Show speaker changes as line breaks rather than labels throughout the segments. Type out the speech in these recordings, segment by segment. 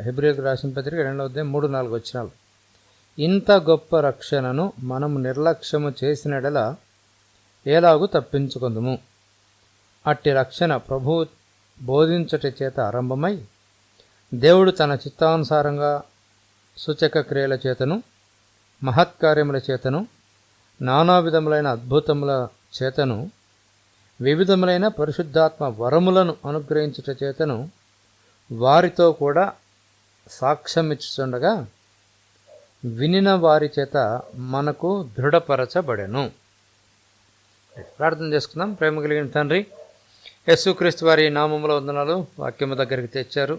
హెబ్రీయులకు రాసిన పత్రిక 2వ అధ్యాయం 3-4 వచనాలు. ఇంత గొప్ప రక్షణను మనము నిర్లక్ష్యము చేసినడల ఎలాగూ తప్పించుకుందుము. అట్టి రక్షణ ప్రభువు బోధించట చేత ఆరంభమై దేవుడు తన చిత్తానుసారంగా సూచక క్రియల చేతను మహత్కార్యముల చేతను నానా విధములైన అద్భుతముల చేతను వివిధములైన పరిశుద్ధాత్మ వరములను అనుగ్రహించుట చేతను వారితో కూడా సాక్ష్యమిచ్చుచుండగా వినిన వారి చేత మనకు దృఢపరచబడెను. ప్రార్థన చేసుకుందాం. ప్రేమ కలిగిన తండ్రి, యేసుక్రీస్తు వారి నామములో వందనాలు. వాక్యము దగ్గరికి తెచ్చారు.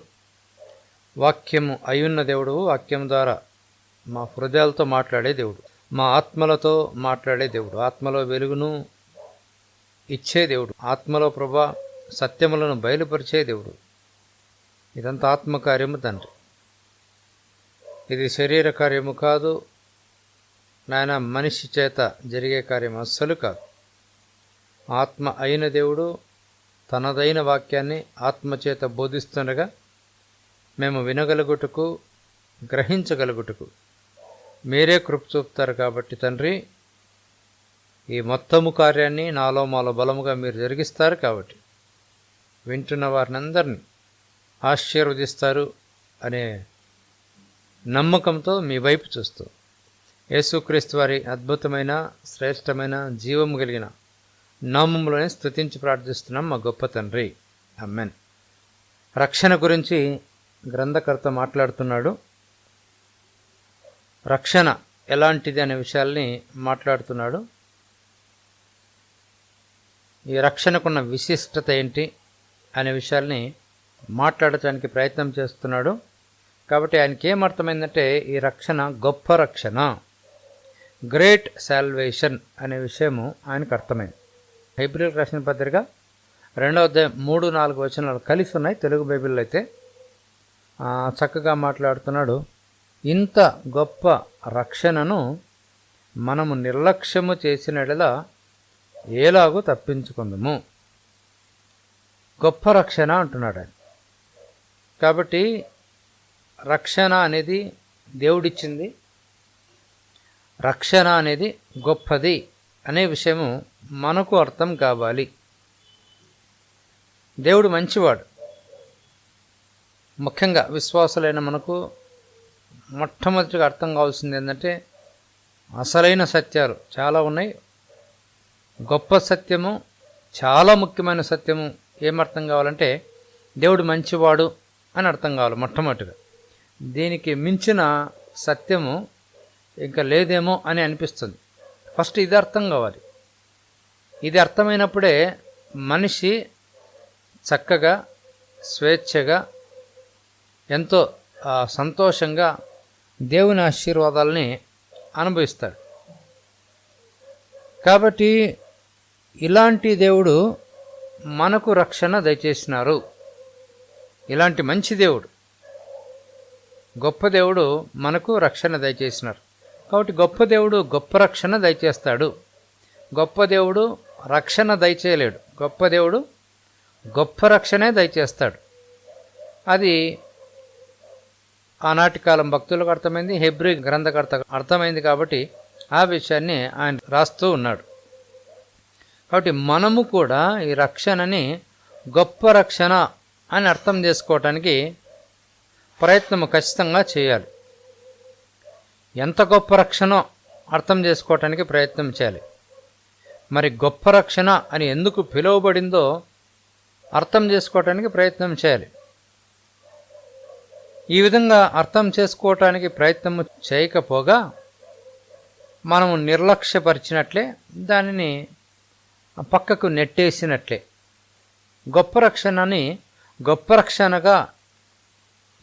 వాక్యము అయ్యున్న దేవుడు, వాక్యం ద్వారా మా హృదయాలతో మాట్లాడే దేవుడు, మా ఆత్మలతో మాట్లాడే దేవుడు, ఆత్మలో వెలుగును ఇచ్చే దేవుడు, ఆత్మలో ప్రభా సత్యములను బయలుపరిచే దేవుడు. ఇదంతా ఆత్మకార్యము తండ్రి, ఇది శరీర కార్యము కాదు నాయన, మనిషి చేత జరిగే కార్యం అస్సలు కాదు. ఆత్మ అయిన దేవుడు తనదైన వాక్యాన్ని ఆత్మచేత బోధిస్తుండగా మేము వినగలుగుటకు గ్రహించగలుగుటకు మీరే కృప చూపుతారు. కాబట్టి తండ్రి, ఈ మొత్తము కార్యాన్ని నాలో మాలో బలముగా మీరు జరిగిస్తారు. కాబట్టి వింటున్న వారిని అందరినీ ఆశీర్వదిస్తారు అనే నమ్మకంతో మీ వైపు చూస్తూ యేసుక్రీస్తు వారి అద్భుతమైన శ్రేష్టమైన జీవము కలిగిన నామములోనే స్తుతించి ప్రార్థిస్తున్నాం మా గొప్ప తండ్రి, ఆమేన్. రక్షణ గురించి గ్రంథకర్త మాట్లాడుతున్నాడు. రక్షణ ఎలాంటిది అనే విషయాల్ని మాట్లాడుతున్నాడు. ఈ రక్షణకున్న విశిష్టత ఏంటి అనే విషయాల్ని మాట్లాడటానికి ప్రయత్నం చేస్తున్నాడు. కాబట్టి ఆయనకి ఏమర్థమైందంటే ఈ రక్షణ గొప్ప రక్షణ, గ్రేట్ సాల్వేషన్ అనే విషయము ఆయనకు అర్థమైంది. హెబ్రీయులకు రాసిన పత్రిక 2వ అధ్యాయం 3-4 వచనాలు కలిసి ఉన్నాయి. తెలుగు బైబిల్లో అయితే చక్కగా మాట్లాడుతున్నాడు. ఇంత గొప్ప రక్షణను మనము నిర్లక్ష్యము చేసినట్లా ఎలాగూ తప్పించుకుందాము. గొప్ప రక్షణ అంటున్నాడు ఆయన. కాబట్టి రక్షణ అనేది దేవుడిచ్చింది, రక్షణ అనేది గొప్పది అనే విషయము మనకు అర్థం కావాలి. దేవుడు మంచివాడు. ముఖ్యంగా విశ్వాసులైన మనకు మొట్టమొదటిగా అర్థం కావాల్సింది ఏంటంటే, అసలైన సత్యాలు చాలా ఉన్నాయి. గొప్ప సత్యము, చాలా ముఖ్యమైన సత్యము ఏమర్థం కావాలంటే దేవుడు మంచివాడు అని అర్థం కావాలి మొట్టమొదటిగా. దీనికి మించిన సత్యము ఇంకా లేదేమో అని అనిపిస్తుంది. ఫస్ట్ ఇది అర్థం కావాలి. ఇది అర్థమైనప్పుడే మనిషి చక్కగా స్వేచ్ఛగా ఎంతో సంతోషంగా దేవుని ఆశీర్వాదాలని అనుభవిస్తాడు. కాబట్టి ఇలాంటి దేవుడు మనకు రక్షణ దయచేసినారు. ఇలాంటి మంచి దేవుడు, గొప్ప దేవుడు మనకు రక్షణ దయచేసినారు. కాబట్టి గొప్ప దేవుడు గొప్ప రక్షణ దయచేస్తాడు. గొప్ప దేవుడు రక్షణ దయచేయలేడు. గొప్ప దేవుడు గొప్ప రక్షణే దయచేస్తాడు. అది ఆనాటి కాలం భక్తులకు అర్థమైంది, హెబ్రీ గ్రంథకర్త అర్థమైంది. కాబట్టి ఆ విషయాన్ని ఆయన రాస్తూ ఉన్నాడు. కాబట్టి మనము కూడా ఈ రక్షణని గొప్ప రక్షణ అని అర్థం చేసుకోవటానికి ప్రయత్నం ఖచ్చితంగా చేయాలి. ఎంత గొప్ప రక్షణో అర్థం చేసుకోవటానికి ప్రయత్నం చేయాలి. మరి గొప్ప రక్షణ అని ఎందుకు పిలువబడిందో అర్థం చేసుకోవటానికి ప్రయత్నం చేయాలి. ఈ విధంగా అర్థం చేసుకోవటానికి ప్రయత్నం చేయకపోగా మనము నిర్లక్ష్యపరిచినట్లే, దానిని పక్కకు నెట్టేసినట్లే. గొప్ప రక్షణని గొప్ప రక్షణగా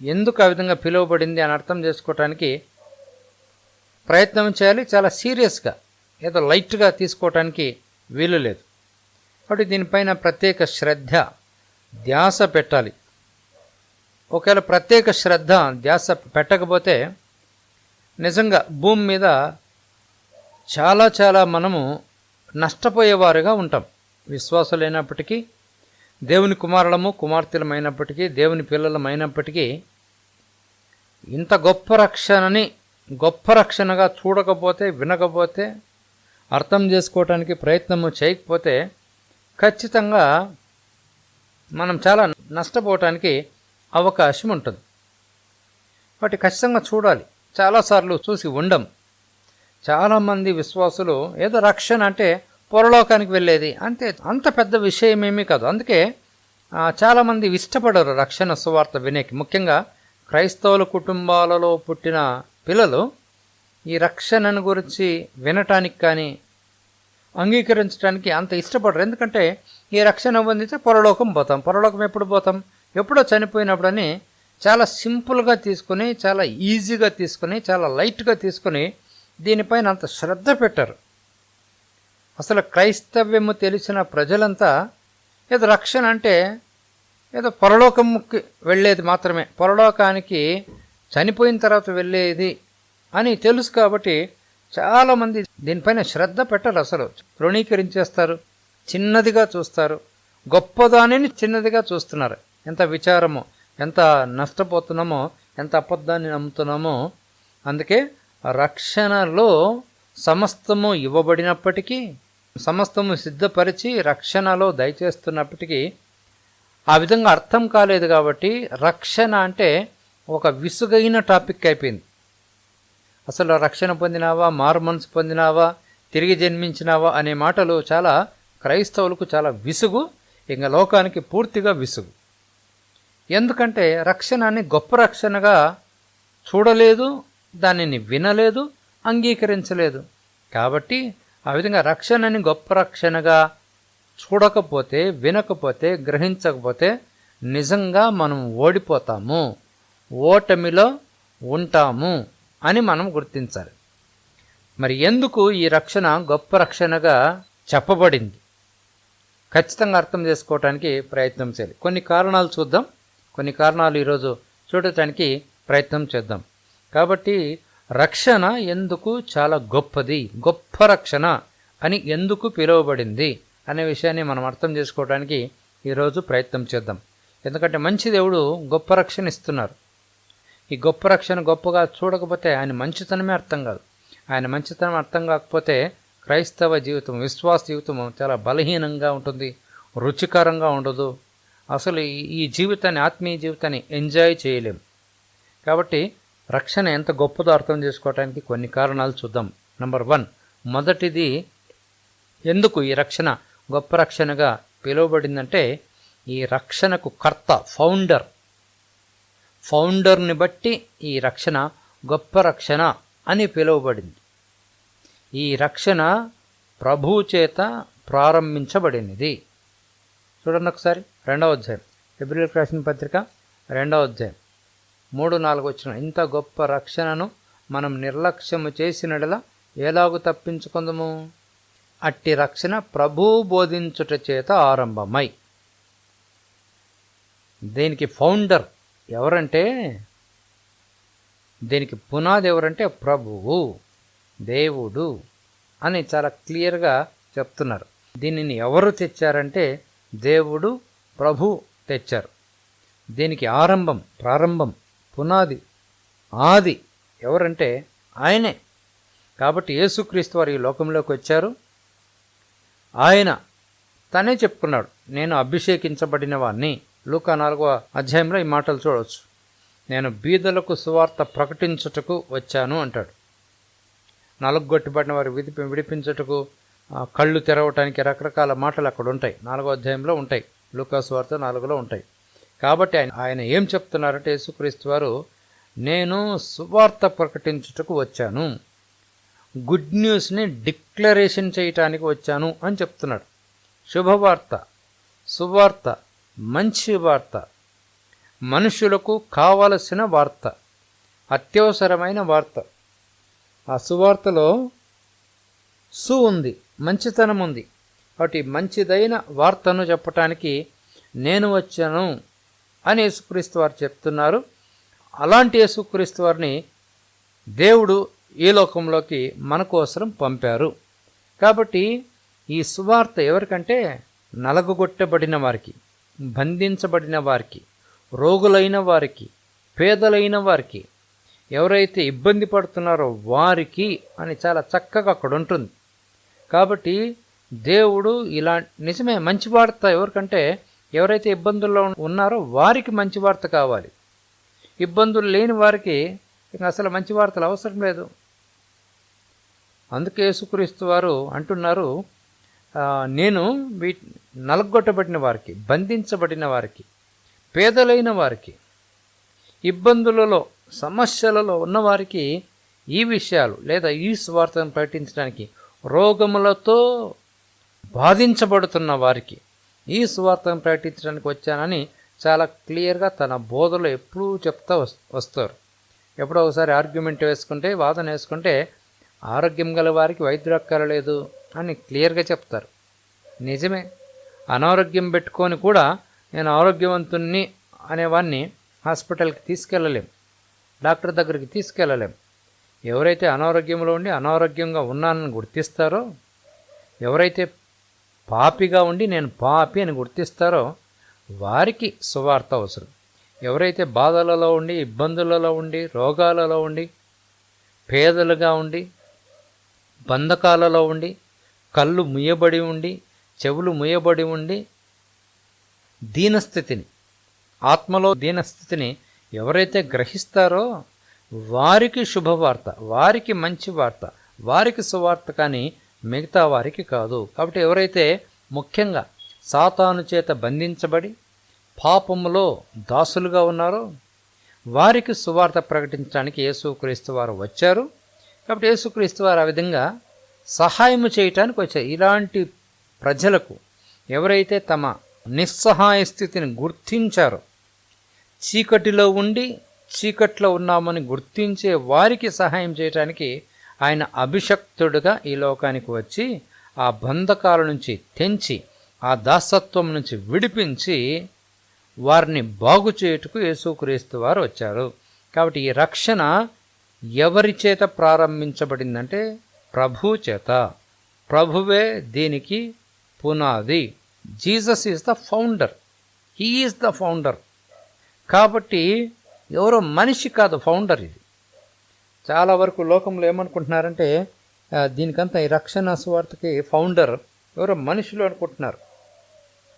ఎందుకు ఆ విధంగా పిలువబడింది అని అర్థం చేసుకోవటానికి ప్రయత్నం చేయాలి. చాలా సీరియస్గా, ఏదో లైట్గా తీసుకోవటానికి వీలు లేదు. కాబట్టి దీనిపైన ప్రత్యేక శ్రద్ధ, ధ్యాస పెట్టాలి. ఒకవేళ ప్రత్యేక శ్రద్ధ, ధ్యాస పెట్టకపోతే నిజంగా భూమి మీద చాలా మనము నష్టపోయేవారుగా ఉంటాం. విశ్వాసులైనప్పటికీ, దేవుని కుమారులము కుమార్తెలమైనప్పటికీ, దేవుని పిల్లలమైనప్పటికీ ఇంత గొప్ప రక్షణని గొప్ప రక్షణగా చూడకపోతే, వినకపోతే, అర్థం చేసుకోవటానికి ప్రయత్నము చేయకపోతే ఖచ్చితంగా మనం చాలా నష్టపోవటానికి అవకాశం ఉంటుంది. కాబట్టి ఖచ్చితంగా చూడాలి. చాలాసార్లు చూసి ఉండం. చాలామంది విశ్వాసులు ఏదో రక్షణ అంటే పరలోకానికి వెళ్ళేది అంతే, అంత పెద్ద విషయం ఏమీ కాదు. అందుకే చాలామంది ఇష్టపడరు రక్షణ సువార్త వినేకి. ముఖ్యంగా క్రైస్తవుల కుటుంబాలలో పుట్టిన పిల్లలు ఈ రక్షణను గురించి వినటానికి కానీ అంగీకరించడానికి అంత ఇష్టపడరు. ఎందుకంటే ఈ రక్షణ పొందితే పరలోకం పోతాం, పరలోకం ఎప్పుడు పోతాం, ఎప్పుడో చనిపోయినప్పుడని చాలా సింపుల్గా తీసుకుని, చాలా ఈజీగా తీసుకుని, చాలా లైట్గా తీసుకుని దీనిపైన అంత శ్రద్ధ పెట్టరు. అసలు క్రైస్తవ్యము తెలిసిన ప్రజలంతా ఏదో రక్షణ అంటే ఏదో పరలోకంకి వెళ్ళేది మాత్రమే, పరలోకానికి చనిపోయిన తర్వాత వెళ్ళేది అని తెలుసు. కాబట్టి చాలామంది దీనిపైన శ్రద్ధ పెట్టరు, అసలు తృణీకరించేస్తారు, చిన్నదిగా చూస్తారు, గొప్పదానిని చిన్నదిగా చూస్తున్నారు. ఎంత విచారమో, ఎంత నష్టపోతున్నామో, ఎంత అబద్ధాన్ని నమ్ముతున్నామో. అందుకే రక్షణలో సమస్తము ఇవ్వబడినప్పటికీ, సమస్తము సిద్ధపరిచి రక్షణలో దయచేస్తున్నప్పటికీ ఆ విధంగా అర్థం కాలేదు. కాబట్టి రక్షణ అంటే ఒక విసుగైన టాపిక్ అయిపోయింది. అసలు రక్షణ పొందినావా, మారు మనసు పొందినావా, తిరిగి జన్మించినావా అనే మాటలు చాలా క్రైస్తవులకు చాలా విసుగు, ఇంకా లోకానికి పూర్తిగా విసుగు. ఎందుకంటే రక్షణని గొప్ప రక్షణగా చూడలేదు, దానిని వినలేదు, అంగీకరించలేదు. కాబట్టి ఆ విధంగా రక్షణని గొప్ప రక్షణగా చూడకపోతే, వినకపోతే, గ్రహించకపోతే నిజంగా మనం ఓడిపోతాము, ఓటమిలో ఉంటాము అని మనం గుర్తించాలి. మరి ఎందుకు ఈ రక్షణ గొప్ప రక్షణగా చెప్పబడింది? ఖచ్చితంగా అర్థం చేసుకోవటానికి ప్రయత్నం చేయాలి. కొన్ని కారణాలు చూద్దాం, కొన్ని కారణాలు ఈరోజు చూడటానికి ప్రయత్నం చేద్దాం. కాబట్టి రక్షణ ఎందుకు చాలా గొప్పది, గొప్ప రక్షణ అని ఎందుకు పిలువబడింది అనే విషయాన్ని మనం అర్థం చేసుకోవడానికి ఈరోజు ప్రయత్నం చేద్దాం. ఎందుకంటే మంచి దేవుడు గొప్ప రక్షణ ఇస్తున్నారు. ఈ గొప్ప రక్షణ గొప్పగా చూడకపోతే ఆయన మంచితనమే అర్థం కాదు. ఆయన మంచితనం అర్థం కాకపోతే క్రైస్తవ జీవితం, విశ్వాస జీవితం చాలా బలహీనంగా ఉంటుంది, రుచికరంగా ఉండదు. అసలు ఈ జీవితాన్ని, ఆత్మీయ జీవితాన్ని ఎంజాయ్ చేయలేం. కాబట్టి రక్షణ ఎంత గొప్పదో అర్థం చేసుకోవడానికి కొన్ని కారణాలు చూద్దాం. నంబర్ 1, మొదటిది ఎందుకు ఈ రక్షణ గొప్ప రక్షణగా పిలువబడిందంటే ఈ రక్షణకు కర్త, ఫౌండర్ని బట్టి ఈ రక్షణ గొప్ప రక్షణ అని పిలువబడింది. ఈ రక్షణ ప్రభువు చేత ప్రారంభించబడినది. చూడండి ఒకసారి 2వ అధ్యాయం, హెబ్రీయులకు రాసిన పత్రిక 2వ అధ్యాయం 3-4 వచ్చిన, ఇంత గొప్ప రక్షణను మనం నిర్లక్ష్యము చేసినడలా ఎలాగూ తప్పించుకుందాము? అట్టి రక్షణ ప్రభువు బోధించుట చేత ఆరంభమై. దీనికి ఫౌండర్ ఎవరంటే, దీనికి పునాది ఎవరంటే ప్రభువు, దేవుడు అని చాలా క్లియర్గా చెప్తున్నారు. దీనిని ఎవరు తెచ్చారంటే దేవుడు, ప్రభు తెచ్చారు. దీనికి ఆరంభం, ప్రారంభం, పునాది, ఆది ఎవరంటే ఆయనే. కాబట్టి యేసుక్రీస్తు వారు ఈ లోకంలోకి వచ్చారు. ఆయన తనే చెప్పుకున్నాడు, నేను అభిషేకించబడిన వాడిని. లూకా 4వ అధ్యాయంలో ఈ మాటలు చూడవచ్చు. నేను బీదలకు సువార్త ప్రకటించుటకు వచ్చాను అంటాడు. నలుగొట్టబడిన వారు విడిపించుటకు, కళ్ళు తెరవటానికి రకరకాల మాటలు అక్కడ ఉంటాయి. 4వ అధ్యాయంలో ఉంటాయి, లూకా సువార్త 4లో ఉంటాయి. కాబట్టి ఆయన ఏం చెప్తున్నారంటే, యేసుక్రీస్తు వారు నేను సువార్త ప్రకటించుటకు వచ్చాను, గుడ్ న్యూస్ని డిక్లరేషన్ చేయటానికి వచ్చాను అని చెప్తున్నాడు. శుభవార్త, సువార్త, మంచి వార్త, మనుషులకు కావలసిన వార్త, అత్యవసరమైన వార్త. ఆ సువార్తలో ఉంది, మంచితనం ఉంది. కాబట్టి మంచిదైన వార్తను చెప్పటానికి నేను వచ్చాను అని యేసుక్రీస్తు వారు చెప్తున్నారు. అలాంటి యేసుక్రీస్తు వారిని దేవుడు ఈ లోకంలోకి మన కోసం పంపారు. కాబట్టి ఈ సువార్త ఎవరికంటే నలగొట్టబడిన వారికి, బంధించబడిన వారికి, రోగులైన వారికి, పేదలైన వారికి, ఎవరైతే ఇబ్బంది పడుతున్నారో వారికి అని చాలా చక్కగా అక్కడ ఉంటుంది. కాబట్టి దేవుడు ఇలా నిజమే మంచి వార్త ఎవరికంటే ఎవరైతే ఇబ్బందుల్లో ఉన్నారో వారికి మంచి వార్త కావాలి. ఇబ్బందులు లేని వారికి ఇంకా అసలు మంచి వార్తలు అవసరం లేదు. అందుకే యేసుక్రీస్తు వారు అంటున్నారు, నేను నలగొట్టబడిన వారికి, బంధించబడిన వారికి, పేదలైన వారికి, ఇబ్బందులలో సమస్యలలో ఉన్నవారికి ఈ విషయాలు లేదా ఈ సువార్తను ప్రకటించడానికి, రోగములతో బాధించబడుతున్న వారికి ఈ సువార్తను ప్రకటించడానికి వచ్చానని చాలా క్లియర్గా తన బోధలో ఎప్పుడూ చెప్తా వస్తారు. ఎప్పుడో ఒకసారి ఆర్గ్యుమెంట్ వేసుకుంటే, వాదన వేసుకుంటే, ఆరోగ్యం గల వారికి వైద్యుడు అక్కరలేదు అని క్లియర్గా చెప్తారు. నిజమే, అనారోగ్యం పెట్టుకొని కూడా నేను ఆరోగ్యవంతుణ్ణి అనేవాడిని హాస్పిటల్కి తీసుకెళ్ళలేం, డాక్టర్ దగ్గరికి తీసుకెళ్ళలేం. ఎవరైతే అనారోగ్యంలో ఉండి అనారోగ్యంగా ఉన్నానని గుర్తిస్తారో, ఎవరైతే పాపిగా ఉండి నేను పాపి అని గుర్తిస్తారో వారికి సువార్త అవసరం. ఎవరైతే బాధలలో ఉండి, ఇబ్బందులలో ఉండి, రోగాలలో ఉండి, పేదలుగా ఉండి, బంధకాలలో ఉండి, కళ్ళు ముయ్యబడి ఉండి, చెవులు ముయ్యబడి ఉండి, దీనస్థితిని, ఆత్మలో దీనస్థితిని ఎవరైతే గ్రహిస్తారో వారికి శుభవార్త, వారికి మంచి వార్త, వారికి సువార్త, కానీ మిగతా వారికి కాదు. కాబట్టి ఎవరైతే ముఖ్యంగా సాతాను చేత బంధించబడి పాపములో దాసులుగా ఉన్నారో వారికి సువార్త ప్రకటించడానికి యేసుక్రీస్తు వారు వచ్చారు. కాబట్టి యేసుక్రీస్తు వారు ఆ విధంగా సహాయం చేయటానికి వచ్చారు. ఇలాంటి ప్రజలకు ఎవరైతే తమ నిస్సహాయ స్థితిని గుర్తించారో, చీకటిలో ఉండి చీకట్లో ఉన్నామని గుర్తించే వారికి సహాయం చేయటానికి ఆయన అభిషక్తుడుగా ఈ లోకానికి వచ్చి ఆ బంధకాల నుంచి తెంచి, ఆ దాసత్వం నుంచి విడిపించి వారిని బాగు చేయుటకు యేసుక్రీస్తు వారు వచ్చారు. కాబట్టి ఈ రక్షణ ఎవరి చేత ప్రారంభించబడిందంటే ప్రభు చేత. ప్రభువే దీనికి పునాది. Jesus is the founder, he is the founder. కాబట్టి ఎవరో మనిషి కాదు ఫౌండర్. ఇది చాలా వరకు లోకంలో ఏమనుకుంటున్నారంటే దీనికంతా ఈ రక్షణ సువార్తకి ఫౌండర్ ఎవరో మనుషులు అనుకుంటున్నారు,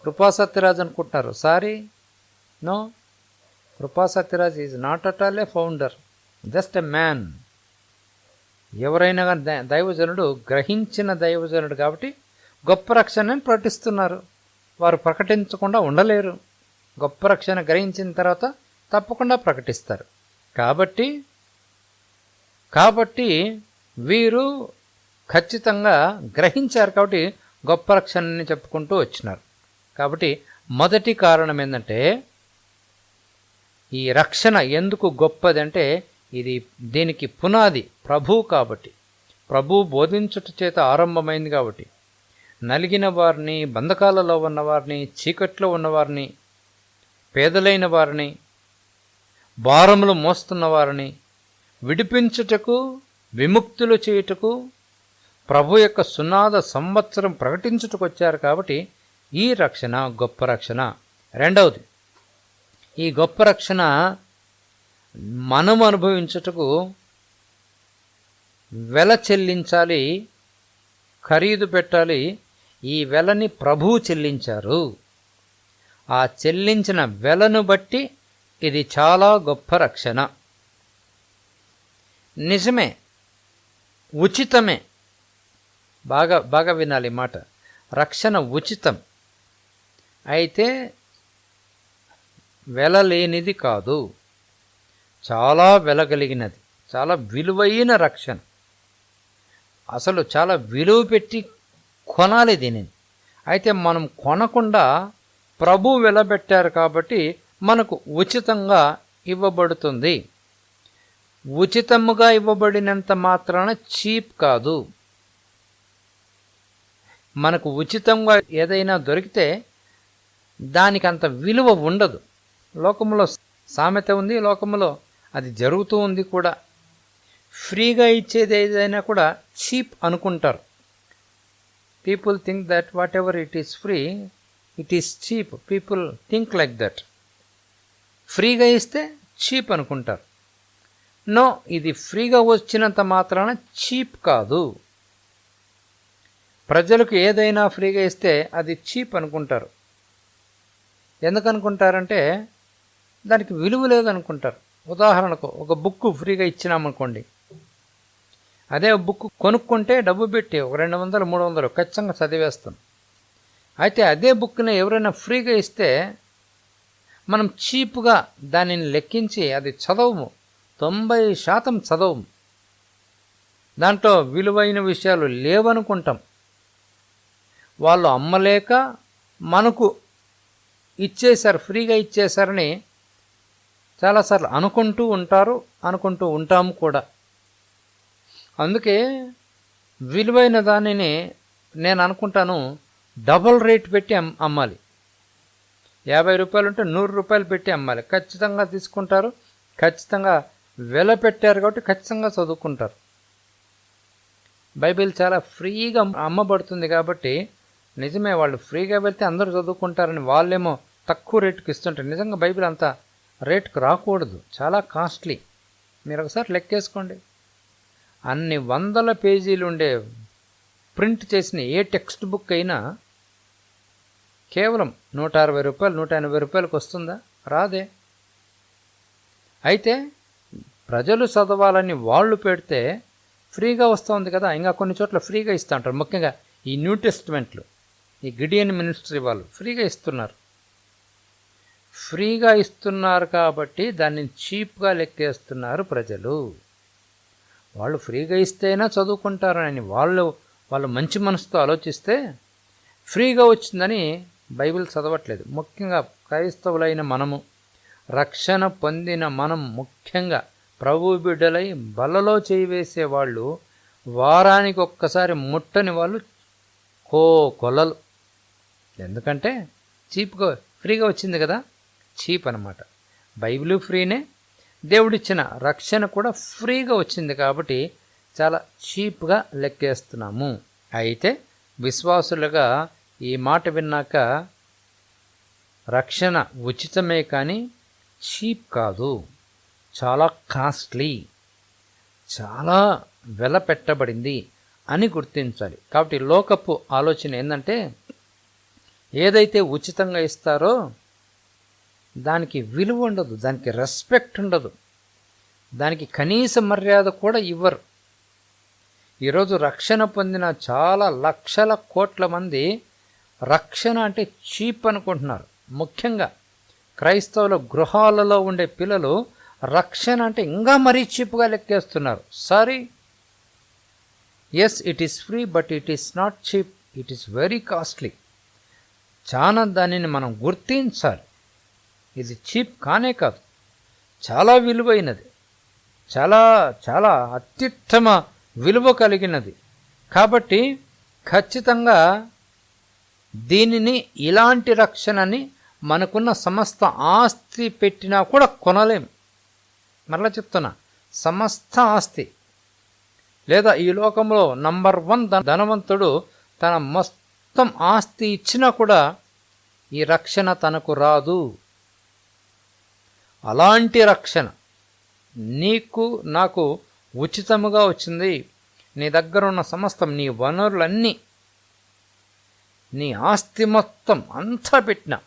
కృపా సత్యరాజ్ అనుకుంటున్నారు. సారీ, నో, కృపా Sathyaraj is not at all a founder, just a man. ఎవరైనా కానీ దైవజనుడు, గ్రహించిన దైవజనుడు కాబట్టి గొప్ప రక్షణని ప్రకటిస్తున్నారు. వారు ప్రకటించకుండా ఉండలేరు. గొప్ప రక్షణ గ్రహించిన తర్వాత తప్పకుండా ప్రకటిస్తారు. కాబట్టి వీరు ఖచ్చితంగా గ్రహించారు కాబట్టి గొప్ప రక్షణని చెప్పుకుంటూ వచ్చినారు. కాబట్టి మొదటి కారణం ఏంటంటే ఈ రక్షణ ఎందుకు గొప్పదంటే దీనికి పునాది ప్రభు. కాబట్టి ప్రభు బోధించుట చేత ఆరంభమైంది. కాబట్టి నలిగిన వారిని, బంధకాలలో ఉన్నవారిని, చీకట్లో ఉన్నవారిని, పేదలైన వారిని, భారములు మోస్తున్న వారిని విడిపించుటకు, విముక్తులు చేయుటకు, ప్రభు యొక్క సునాద సంవత్సరం ప్రకటించుటకు వచ్చారు. కాబట్టి ఈ రక్షణ గొప్ప రక్షణ. రెండవది, ఈ గొప్ప రక్షణ మనం అనుభవించుటకు వెల చెల్లించాలి, ఖరీదు పెట్టాలి. ఈ వెలని ప్రభువు చెల్లించారు. ఆ చెల్లించిన వెలను బట్టి ఇది చాలా గొప్ప రక్షణ. నిజమే, ఉచితమే. బాగా వినాలి మాట. రక్షణ ఉచితం, అయితే వెల లేనిది కాదు, చాలా వెలగలిగినది, చాలా విలువైన రక్షణ. అసలు చాలా విలువ పెట్టి కొనాలి దీనిని. అయితే మనం కొనకుండా ప్రభు వెలబెట్టారు కాబట్టి మనకు ఉచితంగా ఇవ్వబడుతుంది. ఉచితముగా ఇవ్వబడినంత మాత్రాన చీప్ కాదు. మనకు ఉచితంగా ఏదైనా దొరికితే దానికి అంత విలువ ఉండదు. లోకంలో సామెత ఉంది, లోకంలో అది జరుగుతూ ఉంది కూడా. ఫ్రీగా ఇచ్చేది ఏదైనా కూడా చీప్ అనుకుంటారు. People think that what ever it is free, it is cheap. People think like that. ఫ్రీగా ఇస్తే చీప్ అనుకుంటారు. నో, ఇది ఫ్రీగా వచ్చినంత మాత్రాన చీప్ కాదు. ప్రజలకు ఏదైనా ఫ్రీగా ఇస్తే అది చీప్ అనుకుంటారు. ఎందుకు అనుకుంటారంటే దానికి విలువ లేదనుకుంటారు. ఉదాహరణకు ఒక బుక్ ఫ్రీగా ఇచ్చినామనుకోండి, అదే బుక్ కొనుక్కుంటే డబ్బు పెట్టి ఒక 200, 300 ఖచ్చితంగా చదివేస్తాం. అయితే అదే బుక్ని ఎవరైనా ఫ్రీగా ఇస్తే మనం చీప్గా దానిని లెక్కించి అది చదవము, 90% చదవము. దాంట్లో విలువైన విషయాలు లేవనుకుంటాం. వాళ్ళు అమ్మలేక మనకు ఇచ్చేశారు, ఫ్రీగా ఇచ్చేశారని చాలాసార్లు అనుకుంటూ ఉంటారు, అనుకుంటూ ఉంటాము కూడా. అందుకే విలువైన దానిని నేను అనుకుంటాను డబుల్ రేట్ పెట్టి అమ్మాలి. 50 రూపాయలు ఉంటే 100 రూపాయలు పెట్టి అమ్మాలి. ఖచ్చితంగా తీసుకుంటారు, ఖచ్చితంగా వెల పెట్టారు కాబట్టి ఖచ్చితంగా చదువుకుంటారు. బైబిల్ చాలా ఫ్రీగా అమ్మబడుతుంది కాబట్టి నిజమే, వాళ్ళు ఫ్రీగా వెళ్తే అందరూ చదువుకుంటారని వాళ్ళేమో తక్కువ రేటుకి ఇస్తుంటారు. నిజంగా బైబిల్ అంత రేటుకు రాకూడదు, చాలా కాస్ట్లీ. మీరు ఒకసారి లెక్కేసుకోండి, అన్ని 100 పేజీలు ఉండే ప్రింట్ చేసిన ఏ టెక్స్ట్ బుక్ అయినా కేవలం 160 రూపాయలు, 180 రూపాయలకు వస్తుందా? రాదే. అయితే ప్రజలు చదవాలని వాళ్ళు పెడితే ఫ్రీగా వస్తుంది కదా. ఇంకా కొన్ని చోట్ల ఫ్రీగా ఇస్తూ ఉంటారు. ముఖ్యంగా ఈ న్యూ టెస్ట్మెంట్లు, ఈ గిడియన్ మినిస్ట్రీ వాళ్ళు ఫ్రీగా ఇస్తున్నారు. ఫ్రీగా ఇస్తున్నారు కాబట్టి దాన్ని చీప్గా లెక్కేస్తున్నారు ప్రజలు. వాళ్ళు ఫ్రీగా ఇస్తేనా చదువుకుంటారని వాళ్ళు మంచి మనసుతో ఆలోచిస్తే ఫ్రీగా వచ్చిందని బైబిల్ చదవట్లేదు. ముఖ్యంగా క్రైస్తవులైన మనము, రక్షణ పొందిన మనం, ముఖ్యంగా ప్రభు బిడ్డలై బలలో చేయి వేసేవాళ్ళు వారానికి ఒక్కసారి ముట్టని వాళ్ళు కొలలు. ఎందుకంటే చీప్గా ఫ్రీగా వచ్చింది కదా, చీప్ అనమాట. బైబిల్ ఫ్రీనే, దేవుడిచ్చిన రక్షణ కూడా ఫ్రీగా వచ్చింది కాబట్టి చాలా చీప్గా లెక్కేస్తున్నాము. అయితే విశ్వాసులుగా ఈ మాట విన్నాక రక్షణ ఉచితమే కానీ చీప్ కాదు, చాలా కాస్ట్లీ, చాలా వెల పెట్టబడింది అని గుర్తించాలి. కాబట్టి లోకపు ఆలోచన ఏంటంటే ఏదైతే ఉచితంగా ఇస్తారో దానికి విలువ ఉండదు, దానికి రెస్పెక్ట్ ఉండదు, దానికి కనీస మర్యాద కూడా ఇవ్వరు. ఈరోజు రక్షణ పొందిన చాలా లక్షల కోట్ల మంది రక్షణ అంటే చీప్ అనుకుంటున్నారు. ముఖ్యంగా క్రైస్తవుల గృహాలలో ఉండే పిల్లలు రక్షణ అంటే ఇంకా మరీ చీప్గా లెక్కేస్తున్నారు. Sorry, yes, it is free, but it is not cheap, it is very costly. చాలా దానిని మనం గుర్తించాలి. ఇది చీప్ కానే కాదు, చాలా విలువైనది, చాలా చాలా అత్యుత్తమ విలువ కలిగినది. కాబట్టి ఖచ్చితంగా దీనిని, ఇలాంటి రక్షణని మనకున్న సమస్త ఆస్తి పెట్టినా కూడా కొనలేం. మరలా చెప్తున్నా, సమస్త ఆస్తి లేదా ఈ లోకంలో నంబర్ 1 ధనవంతుడు తన మొత్తం ఆస్తి ఇచ్చినా కూడా ఈ రక్షణ తనకు రాదు. అలాంటి రక్షణ నీకు నాకు ఉచితముగా వచ్చింది. నీ దగ్గర ఉన్న సమస్తం, నీ వనరులన్నీ, నీ ఆస్తి మొత్తం అంతా పెట్టినా,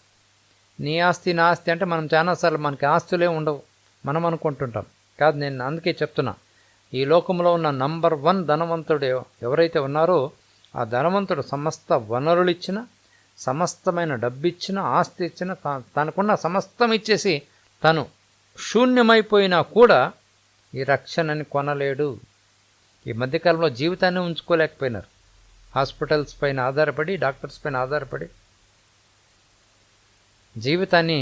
నీ ఆస్తి నా ఆస్తి అంటే మనం చాలాసార్లు మనకి ఆస్తులే ఉండవు మనం అనుకుంటుంటాం. కాదు, నేను అందుకే చెప్తున్నా, ఈ లోకంలో ఉన్న నంబర్ 1 ధనవంతుడు ఎవరైతే ఉన్నారో ఆ ధనవంతుడు సమస్త వనరులు ఇచ్చిన, సమస్తమైన డబ్బిచ్చిన, ఆస్తి ఇచ్చిన, తనకున్న సమస్తం ఇచ్చేసి తను శూన్యమైపోయినా కూడా ఈ రక్షణని కొనలేడు. ఈ మధ్యకాలంలో జీవితాన్ని ఉంచుకోలేకపోయినారు. హాస్పిటల్స్ పైన ఆధారపడి, డాక్టర్స్ పైన ఆధారపడి జీవితాన్ని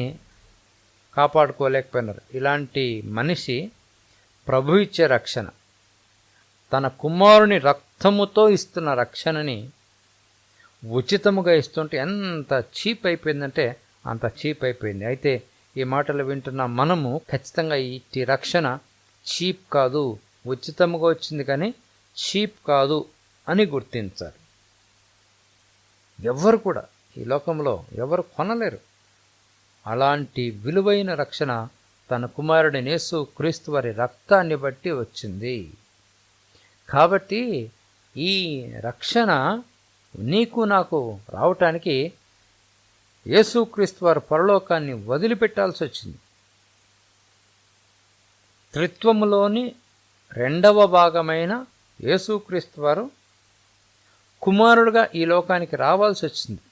కాపాడుకోలేకపోయినారు. ఇలాంటి మనిషి ప్రభు ఇచ్చే రక్షణ, తన కుమారుని రక్తముతో ఇస్తున్న రక్షణని ఉచితముగా ఇస్తుంటే ఎంత చీప్ అయిపోయిందంటే అంత చీప్ అయిపోయింది. అయితే ఈ మాటలు వింటున్న మనము ఖచ్చితంగా ఈ రక్షణ చీప్ కాదు, ఉచితముగా వచ్చింది కానీ చీప్ కాదు అని గుర్తించాలి. ఎవ్వరు కూడా ఈ లోకంలో ఎవరు కొనలేరు. అలాంటి విలువైన రక్షణ తన కుమారుడైన యేసు క్రీస్తు వారి రక్తాన్ని బట్టి వచ్చింది. కాబట్టి ఈ రక్షణ నీకు నాకు రావటానికి యేసుక్రీస్తు వారు పరలోకాన్ని వదిలిపెట్టాల్సి వచ్చింది. త్రిత్వములోని రెండవ భాగమైన యేసుక్రీస్తు వారు కుమారుడుగా ఈ లోకానికి రావాల్సి వచ్చింది,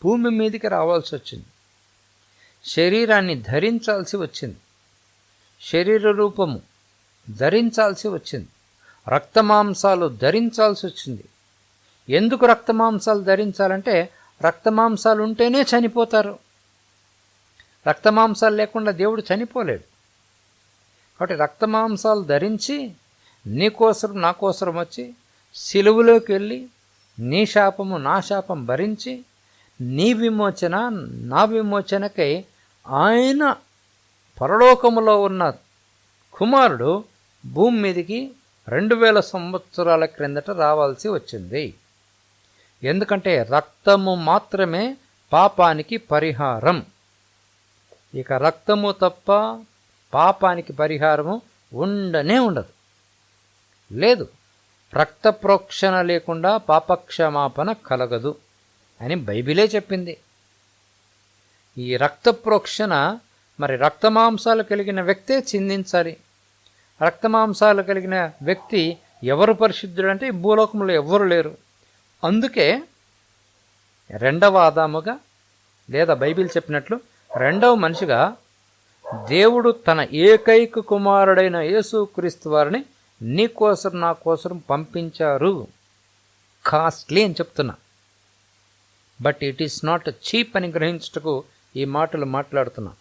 భూమి మీదకి రావాల్సి వచ్చింది, శరీరాన్ని ధరించాల్సి వచ్చింది, శరీర రూపము ధరించాల్సి వచ్చింది, రక్తమాంసాలు ధరించాల్సి వచ్చింది. ఎందుకు రక్తమాంసాలు ధరించాలంటే రక్తమాంసాలు ఉంటేనే చనిపోతారు. రక్తమాంసాలు లేకుండా దేవుడు చనిపోలేడు. కాబట్టి రక్తమాంసాలు ధరించి నీకోసరం నా కోసరం వచ్చి సిలువలోకి వెళ్ళి నీ శాపము నా శాపం భరించి నీ విమోచన నా విమోచనకై ఆయన పరలోకములో ఉన్న కుమారుడు భూమి మీదికి 2000 సంవత్సరాల క్రిందట రావాల్సి వచ్చింది. ఎందుకంటే రక్తము మాత్రమే పాపానికి పరిహారం. ఇక రక్తము తప్ప పాపానికి పరిహారము ఉండనే ఉండదు. లేదు, రక్త ప్రోక్షణ లేకుండా పాపక్షమాపణ కలగదు అని బైబిలే చెప్పింది. ఈ రక్త ప్రోక్షణ మరి రక్తమాంసాలు కలిగిన వ్యక్తే చిందించాలి. రక్తమాంసాలు కలిగిన వ్యక్తి ఎవరు పరిశుద్ధుడంటే భూలోకంలో ఎవ్వరు లేరు. అందుకే రెండవ ఆదాముగా లేదా బైబిల్ చెప్పినట్లు రెండవ మనిషిగా దేవుడు తన ఏకైక కుమారుడైన యేసుక్రీస్తు వారిని నీ కోసం నా కోసం పంపించారు. కాస్ట్లీ అని చెప్తున్నా, but it is not cheap అని గ్రహించుటకు ఈ మాటలు మాట్లాడుతున్నా.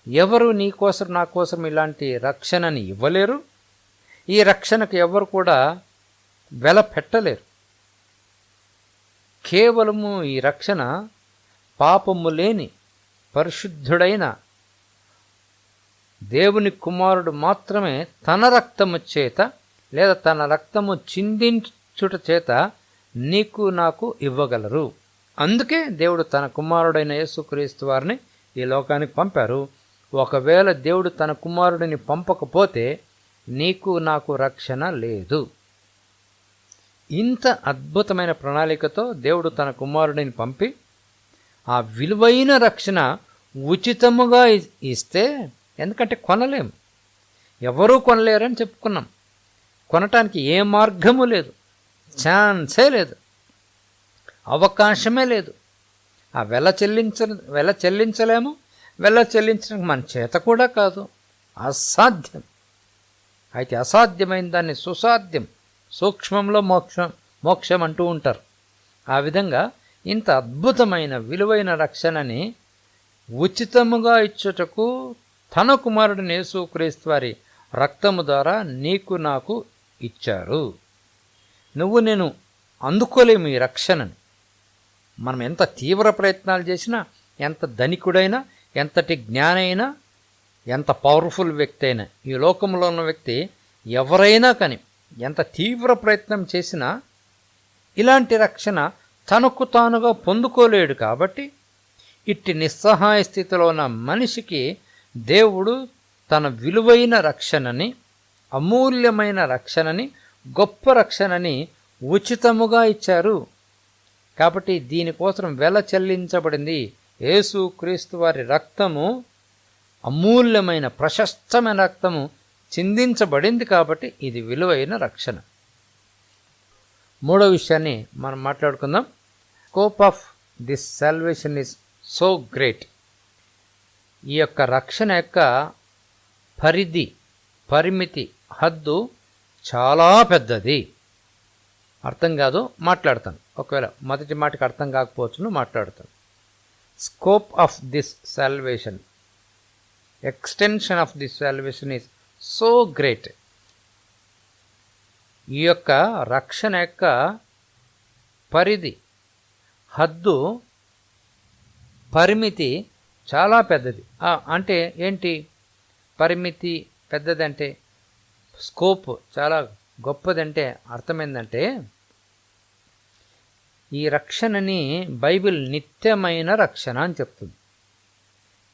ఎవరు నీ కోసం నా కోసం ఇలాంటి రక్షణని ఇవ్వలేరు. ఈ రక్షణకు ఎవరు కూడా వెల పెట్టలేరు. కేవలము ఈ రక్షణ పాపము లేని పరిశుద్ధుడైన దేవుని కుమారుడు మాత్రమే తన రక్తము చేత లేదా తన రక్తము చిందించుట చేత నీకు నాకు ఇవ్వగలరు. అందుకే దేవుడు తన కుమారుడైన యేసుక్రీస్తు వారిని ఈ లోకానికి పంపారు. ఒకవేళ దేవుడు తన కుమారుడిని పంపకపోతే నీకు నాకు రక్షణ లేదు. ఇంత అద్భుతమైన ప్రణాళికతో దేవుడు తన కుమారుడిని పంపి ఆ విలువైన రక్షణ ఉచితముగా ఇస్తే, ఎందుకంటే కొనలేము, ఎవరూ కొనలేరని చెప్పుకున్నాం. కొనటానికి ఏ మార్గము లేదు, ఛాన్సే లేదు, అవకాశమే లేదు. ఆ వెల చెల్లించలేము, వెల చెల్లించడానికి మన చేత కూడా కాదు, అసాధ్యం. అయితే అసాధ్యమైన దాన్ని సుసాధ్యం, సూక్ష్మంలో మోక్షం అంటూ ఉంటారు. ఆ విధంగా ఇంత అద్భుతమైన విలువైన రక్షణని ఉచితముగా ఇచ్చుటకు తన కుమారుడిని యేసుక్రీస్తు వారి రక్తము ద్వారా నీకు నాకు ఇచ్చారు. నువ్వు నేను అందుకోలేము ఈ రక్షణని. మనం ఎంత తీవ్ర ప్రయత్నాలు చేసినా, ఎంత ధనికుడైనా, ఎంతటి జ్ఞానైనా, ఎంత పవర్ఫుల్ వ్యక్తి అయినా, ఈ లోకంలో ఉన్న వ్యక్తి ఎవరైనా కానీ ఎంత తీవ్ర ప్రయత్నం చేసినా ఇలాంటి రక్షణ తనకు తానుగా పొందుకోలేడు. కాబట్టి ఇట్టి నిస్సహాయ స్థితిలో ఉన్న మనిషికి దేవుడు తన విలువైన రక్షణని, అమూల్యమైన రక్షణని, గొప్ప రక్షణని ఉచితముగా ఇచ్చారు. కాబట్టి దీనికోసం వెల చెల్లించబడింది. యేసుక్రీస్తు వారి రక్తము, అమూల్యమైన ప్రశస్తమైన రక్తము చిందించబడింది. కాబట్టి ఇది విలువైన రక్షణ. మూడో విషయాన్ని మనం మాట్లాడుకుందాం. Scope of this salvation is so great. ఈ యొక్క రక్షణ యొక్క పరిమితి, హద్దు చాలా పెద్దది. అర్థం కాదు, మాట్లాడతాను. ఒకవేళ మొదటి మాటకి అర్థం కాకపోవచ్చును, మాట్లాడతాను. Scope of this salvation, extension of this salvation is so great. ఈ యొక్క రక్షణ యొక్క పరిధి, హద్దు, పరిమితి చాలా పెద్దది. అంటే ఏంటి? పరిమితి పెద్దదంటే, స్కోప్ చాలా గొప్పదంటే అర్థమైందంటే, ఈ రక్షణని బైబిల్ నిత్యమైన రక్షణ అని చెప్తుంది.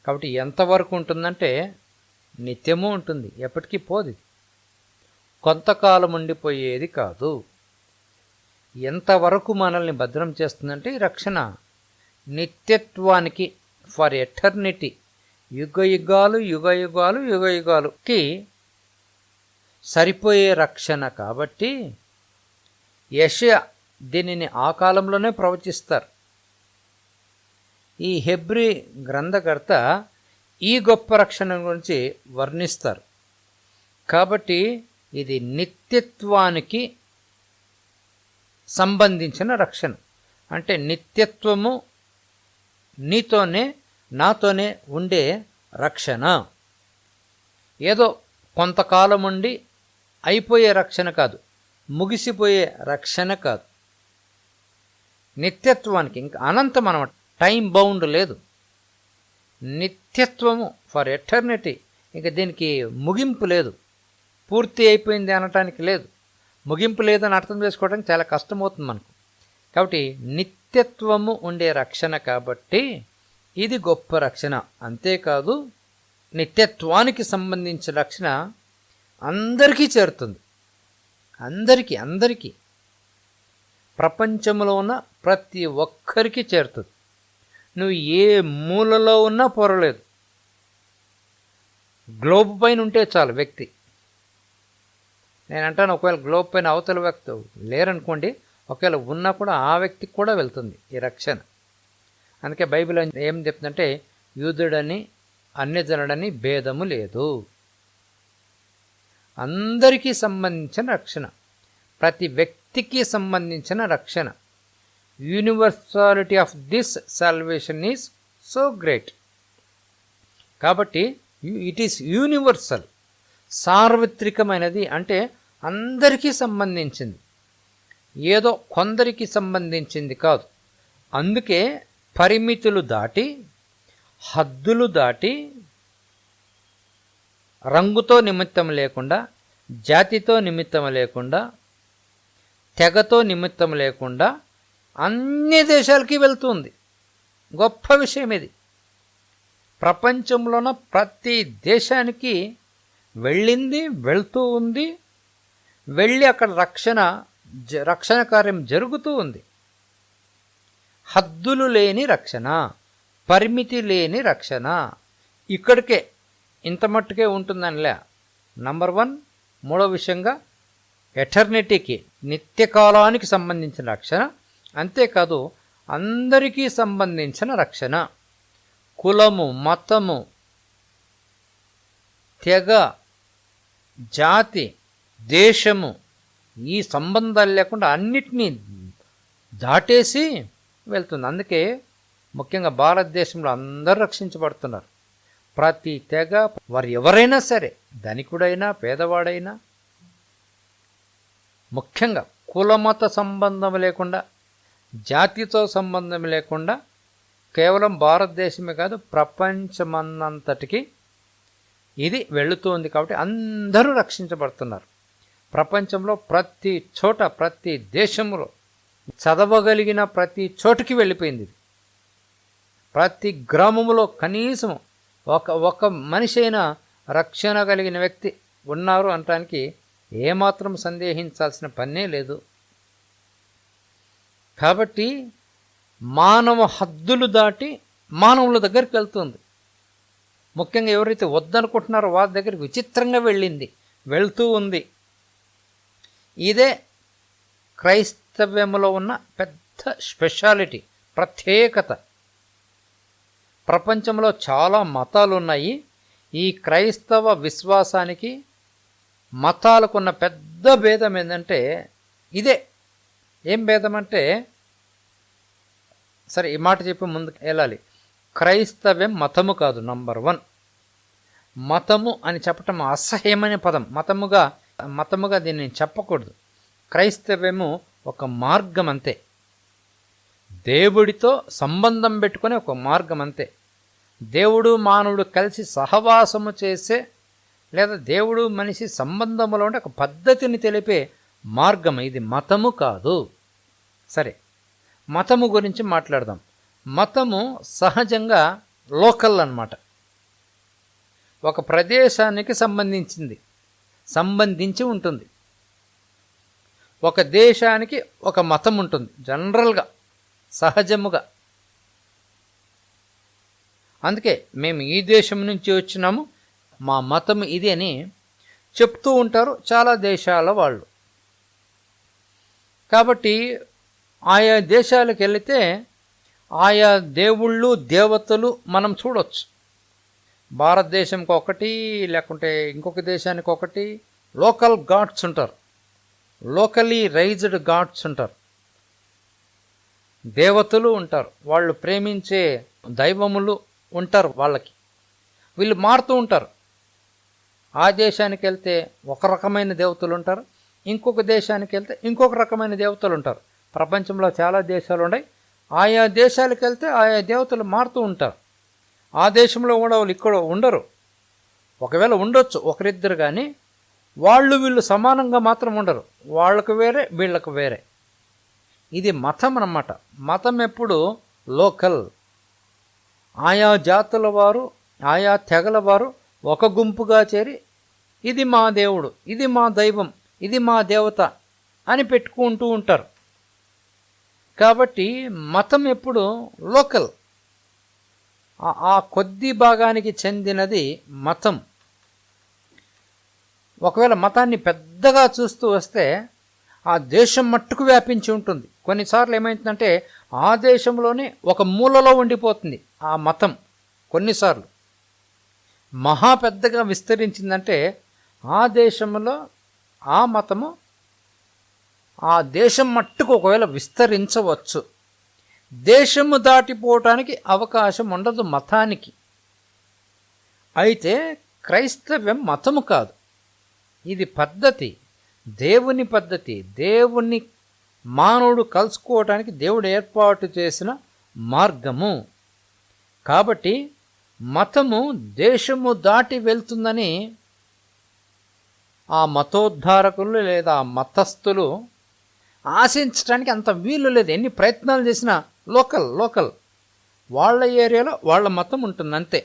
కాబట్టి ఎంతవరకు ఉంటుందంటే, నిత్యము ఉంటుంది, ఎప్పటికీ పోదు. కొంతకాలం ఉండిపోయేది కాదు. ఎంతవరకు మనల్ని భద్రం చేస్తుందంటే ఈ రక్షణ నిత్యత్వానికి, ఫర్ ఎటర్నిటీ, యుగయుగాలు యుగయుగాలు యుగయుగాలుకి సరిపోయే రక్షణ. కాబట్టి యెషయా దీనిని ఆ కాలంలోనే ప్రవచిస్తారు. ఈ హెబ్రీ గ్రంథకర్త ఈ గొప్ప రక్షణ గురించి వర్ణిస్తారు. కాబట్టి ఇది నిత్యత్వానికి సంబంధించిన రక్షణ. అంటే నిత్యత్వము నీతోనే నాతోనే ఉండే రక్షణ. ఏదో కొంతకాలం ఉండి అయిపోయే రక్షణ కాదు, ముగిసిపోయే రక్షణ కాదు. నిత్యత్వానికి ఇంకా అనంతం అన్నమాట, టైం బౌండ్ లేదు. నిత్యత్వము ఫర్ ఎటర్నిటీ. ఇంకా దీనికి ముగింపు లేదు, పూర్తి అయిపోయింది అనటానికి లేదు. ముగింపు లేదని అర్థం చేసుకోవడానికి చాలా కష్టమవుతుంది మనకు. కాబట్టి నిత్యత్వము ఉండే రక్షణ కాబట్టి ఇది గొప్ప రక్షణ. అంతేకాదు నిత్యత్వానికి సంబంధించిన రక్షణ అందరికీ చేరుతుంది. అందరికీ ప్రపంచంలో ఉన్న ప్రతి ఒక్కరికి చేరుతుంది. నువ్వు ఏ మూలలో ఉన్నా పొరలేదు, గ్లోబ్ పైన ఉంటే చాలు వ్యక్తి. నేను అంటాను, ఒకవేళ గ్లోబ్ పైన అవతల వ్యక్తి లేరనుకోండి, ఒకవేళ ఉన్నా కూడా ఆ వ్యక్తికి కూడా వెళ్తుంది ఈ రక్షణ. అందుకే బైబిల్ ఏం చెప్తుందంటే, యూదుడని అన్యజనుడని భేదము లేదు, అందరికీ సంబంధించిన రక్షణ, ప్రతి వ్యక్తికి సంబంధించిన రక్షణ. Universality of this salvation is so great. కాబట్టి ఇట్ ఈస్ యూనివర్సల్, సార్వత్రికమైనది. అంటే అందరికీ సంబంధించింది, ఏదో కొందరికి సంబంధించింది కాదు. అందుకే పరిమితులు దాటి, హద్దులు దాటి, రంగుతో నిమిత్తం లేకుండా, జాతితో నిమిత్తం లేకుండా, తెగతో నిమిత్తం లేకుండా అన్ని దేశాలకి వెళ్తుంది. గొప్ప విషయం ఇది. ప్రపంచంలోన ప్రతి దేశానికి వెళ్ళింది, వెళ్తూ ఉంది, వెళ్ళి అక్కడ రక్షణ కార్యం జరుగుతూ ఉంది. హద్దులు లేని రక్షణ, పరిమితి లేని రక్షణ. ఇక్కడికే ఇంత మట్టుకే ఉంటుందనిలే. నంబర్ 1. మూడో విషయంగా ఎటర్నిటీకి, నిత్యకాలానికి సంబంధించిన రక్షణ. అంతేకాదు అందరికీ సంబంధించిన రక్షణ. కులము, మతము, తెగ, జాతి, దేశము, ఈ సంబంధాలు లేకుండా అన్నిటినీ దాటేసి వెళ్తుంది. అందుకే ముఖ్యంగా భారతదేశంలో అందరూ రక్షించబడుతున్నారు. ప్రతి తెగ, వారు ఎవరైనా సరే, ధనికుడైనా పేదవాడైనా, ముఖ్యంగా కులమత సంబంధం లేకుండా, జాతితో సంబంధం లేకుండా, కేవలం భారతదేశమే కాదు ప్రపంచమన్నంతటికి ఇది వెళుతుంది. కాబట్టి అందరూ రక్షించబడుతున్నారు. ప్రపంచంలో ప్రతి చోట, ప్రతి దేశంలో చదవగలిగిన ప్రతి చోటుకి వెళ్ళిపోయింది. ప్రతి గ్రామంలో కనీసం ఒక మనిషి అయినా రక్షణ కలిగిన వ్యక్తి ఉన్నారు అనటానికి ఏమాత్రం సందేహించాల్సిన పనే లేదు. కాబట్టి మానవ హద్దులు దాటి మానవుల దగ్గరికి వెళ్తుంది. ముఖ్యంగా ఎవరైతే వద్దనుకుంటున్నారో వారి దగ్గరికి విచిత్రంగా వెళ్తూ ఉంది. ఇదే క్రైస్తవ్యంలో ఉన్న పెద్ద స్పెషాలిటీ, ప్రత్యేకత. ప్రపంచంలో చాలా మతాలు ఉన్నాయి. ఈ క్రైస్తవ విశ్వాసానికి మతాలకున్న పెద్ద భేదం ఏంటంటే ఇదే. ఏం భేదం అంటే, సరే ఈ మాట చెప్పి ముందుకు వెళ్ళాలి. క్రైస్తవ్యం మతము కాదు. నంబర్ 1, మతము అని చెప్పటం అసహ్యమైన పదం. మతముగా దీన్ని చెప్పకూడదు. క్రైస్తవ్యము ఒక మార్గం అంతే, దేవుడితో సంబంధం పెట్టుకునే ఒక మార్గం అంతే. దేవుడు మానవుడు కలిసి సహవాసము చేసే, లేదా దేవుడు మనిషి సంబంధంలో ఉండే ఒక పద్ధతిని తెలిపే మార్గం ఇది, మతము కాదు. సరే, మతము గురించి మాట్లాడదాం. మతము సహజంగా లోకల్ అన్నమాట. ఒక ప్రదేశానికి సంబంధించి ఉంటుంది. ఒక దేశానికి ఒక మతం ఉంటుంది జనరల్గా, సహజముగా. అందుకే మేము ఈ దేశం నుంచి వచ్చినాము, మా మతం ఇది అని చెప్తూ ఉంటారు చాలా దేశాల వాళ్ళు. కాబట్టి ఆయా దేశాలకు వెళితే ఆయా దేవుళ్ళు దేవతలు మనం చూడవచ్చు. భారతదేశంకి ఒకటి, లేకుంటే ఇంకొక దేశానికి ఒకటి లోకల్ గాడ్స్ ఉంటారు, లోకలీ రైజ్డ్ గాడ్స్ ఉంటారు, దేవతలు ఉంటారు, వాళ్ళు ప్రేమించే దైవములు ఉంటారు. వాళ్ళకి వీళ్ళు మారుతూ ఉంటారు. ఆ దేశానికి వెళ్తే ఒక రకమైన దేవతలు ఉంటారు, ఇంకొక దేశానికి వెళ్తే ఇంకొక రకమైన దేవతలు ఉంటారు. ప్రపంచంలో చాలా దేశాలు ఉన్నాయి. ఆయా దేశాలకు వెళ్తే ఆయా దేవతలు మారుతూ ఉంటారు. ఆ దేశంలో కూడా వాళ్ళు ఇక్కడ ఉండరు, ఒకవేళ ఉండొచ్చు ఒకరిద్దరు, కానీ వాళ్ళు వీళ్ళు సమానంగా మాత్రం ఉండరు. వాళ్ళకు వేరే వీళ్ళకు వేరే. ఇది మతం అన్నమాట. మతం ఎప్పుడు లోకల్. ఆయా జాతుల వారు, ఆయా తెగల వారు ఒక గుంపుగా చేరి ఇది మా దేవుడు, ఇది మా దైవం, ఇది మా దేవత అని పెట్టుకుంటూ ఉంటారు. కాబట్టి మతం ఎప్పుడు లోకల్, ఆ కొద్ది భాగానికి చెందినది మతం. ఒకవేళ మతాన్ని పెద్దగా చూస్తూ వస్తే ఆ దేశం మట్టుకు వ్యాపించి ఉంటుంది. కొన్నిసార్లు ఏమైందంటే ఆ దేశంలోనే ఒక మూలలో ఉండిపోతుంది ఆ మతం. కొన్నిసార్లు మహా పెద్దగా విస్తరించిందంటే ఆ దేశంలో ఆ మతము ఆ దేశం మట్టుకు ఒకవేళ విస్తరించవచ్చు. దేశము దాటిపోవటానికి అవకాశం ఉండదు మతానికి. అయితే క్రైస్తవ్యం మతము కాదు, ఇది పద్ధతి, దేవుని పద్ధతి. దేవుని మానవుడు కలుసుకోవటానికి దేవుడు ఏర్పాటు చేసిన మార్గము. కాబట్టి మతము దేశము దాటి వెళ్తుందని ఆ మతోద్ధారకులు లేదా మతస్థులు ఆశించడానికి అంత వీలు లేదు. ఎన్ని ప్రయత్నాలు చేసినా లోకల్ వాళ్ళ ఏరియాలో వాళ్ళ మతం ఉంటుంది అంతే.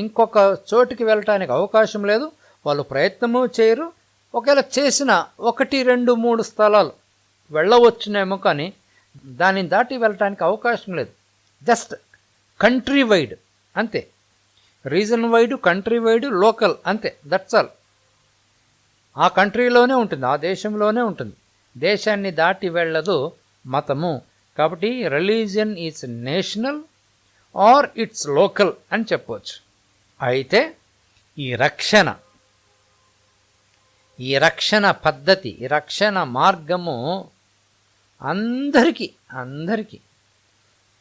ఇంకొక చోటికి వెళ్ళటానికి అవకాశం లేదు. వాళ్ళు ప్రయత్నము చేయరు. ఒకవేళ చేసిన 1, 2, 3 స్థలాలు వెళ్ళవచ్చునేమో, కానీ దానిని దాటి వెళ్ళటానికి అవకాశం లేదు. జస్ట్ కంట్రీ వైడ్ అంతే. Region wide, country wide, local అంతే. That's all. ఆ కంట్రీలోనే ఉంటుంది, ఆ దేశంలోనే ఉంటుంది. దేశాన్ని దాటి వెళ్ళదు మతము. కాబట్టి religion is national are it's local అని చెప్పవచ్చు. అయితే ఈ రక్షణ పద్ధతి, ఈ రక్షణ మార్గము అందరికీ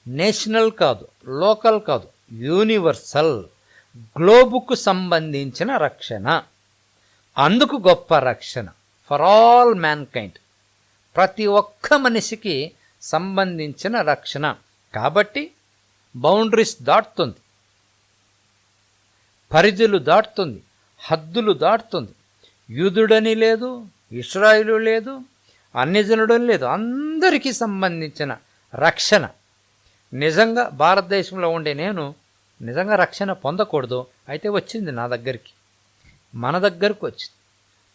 నేషనల్ కాదు, లోకల్ కాదు, యూనివర్సల్, గ్లోబుకు సంబంధించిన రక్షణ. అందుకు గొప్ప రక్షణ ఫర్ ఆల్ మ్యాన్కైండ్, ప్రతి ఒక్క మనిషికి సంబంధించిన రక్షణ. కాబట్టి బౌండరీస్ దాటుతుంది, పరిధులు దాటుతుంది, హద్దులు దాటుతుంది. యూదుడని లేదు, ఇశ్రాయేలు లేదు, అన్యజనుడని లేదు, అందరికీ సంబంధించిన రక్షణ. నిజంగా భారతదేశంలో ఉండే నేను నిజంగా రక్షణ పొందకూడదు, అయితే వచ్చింది నా దగ్గరికి, మన దగ్గరకు వచ్చింది.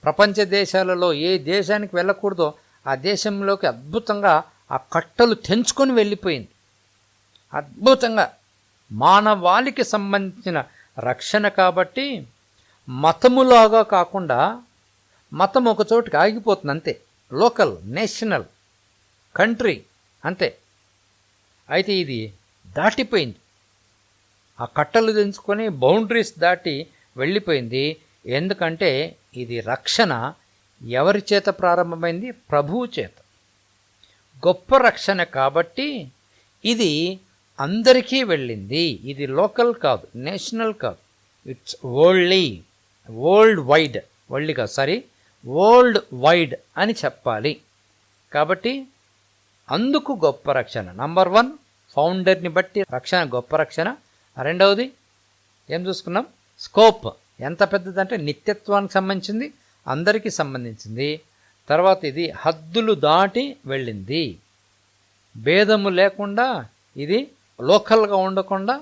ప్రపంచ దేశాలలో ఏ దేశానికి వెళ్ళకూడదో ఆ దేశంలోకి అద్భుతంగా ఆ కట్టలు తెంచుకొని వెళ్ళిపోయింది. అద్భుతంగా మానవాళికి సంబంధించిన రక్షణ. కాబట్టి మతములాగా కాకుండా, మతం ఒక చోటుకి ఆగిపోతుంది అంతే, లోకల్, నేషనల్, కంట్రీ అంతే. అయితే ఇది దాటిపోయింది, ఆ కట్టలు తెంచుకొని బౌండరీస్ దాటి వెళ్ళిపోయింది. ఎందుకంటే ఇది రక్షణ ఎవరి చేత ప్రారంభమైంది? ప్రభువు చేత. గొప్ప రక్షణ కాబట్టి ఇది అందరికీ వెళ్ళింది. ఇది లోకల్ కాదు, నేషనల్ కాదు, ఇట్స్ వరల్డ్ వైడ్ అని చెప్పాలి. కాబట్టి అందుకు గొప్ప రక్షణ. నంబర్ 1, ఫౌండర్ని బట్టి రక్షణ, గొప్ప రక్షణ. రెండవది ఏం చూసుకున్నాం? స్కోప్ ఎంత పెద్దదంటే నిత్యత్వానికి సంబంధించింది, అందరికీ సంబంధించింది. తర్వాత ఇది హద్దులు దాటి వెళ్ళింది, భేదము లేకుండా, ఇది లోకల్గా ఉండకుండా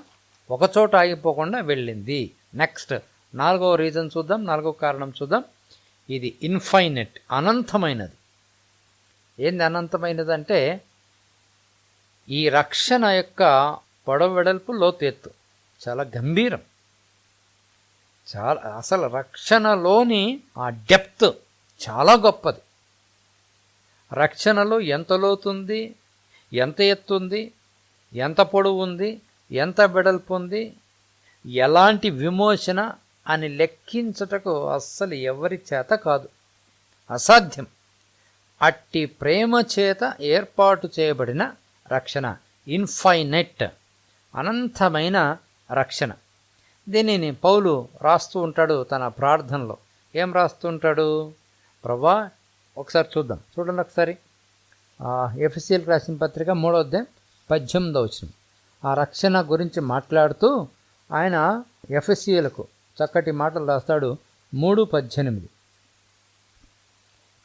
ఒకచోట ఆగిపోకుండా వెళ్ళింది. నెక్స్ట్ నాలుగవ రీజన్ చూద్దాం, నాలుగవ కారణం చూద్దాం. ఇది ఇన్ఫైనెట్, అనంతమైనది. ఏంది అనంతమైనది అంటే ఈ రక్షణ యొక్క పొడవు వెడల్పు లోతు ఎత్తు చాలా గంభీరం. చాలా అసలు రక్షణలోని ఆ డెప్త్ చాలా గొప్పది. రక్షణలో ఎంత లోతుంది, ఎంత ఎత్తు ఉంది, ఎంత పొడవు ఉంది, ఎంత వెడల్పు ఉంది, ఎలాంటి విమోచన అని లెక్కించుటకు అస్సలు ఎవరి చేత కాదు, అసాధ్యం. అట్టి ప్రేమ చేత ఏర్పాటు చేయబడిన రక్షణ ఇన్ఫైనెట్, అనంతమైన రక్షణ. దీనిని పౌలు రాస్తూ ఉంటాడు తన ప్రార్థనలో. ఏం రాస్తూ ఉంటాడు? ప్రభా, ఒకసారి చూద్దాం, చూడండి ఒకసారి. ఎఫెసీయులకు రాసిన పత్రిక 3వ అధ్యాయం 18వ వచనం. ఆ రక్షణ గురించి మాట్లాడుతూ ఆయన ఎఫెసీయులకు చక్కటి మాటలు రాస్తాడు. 3:18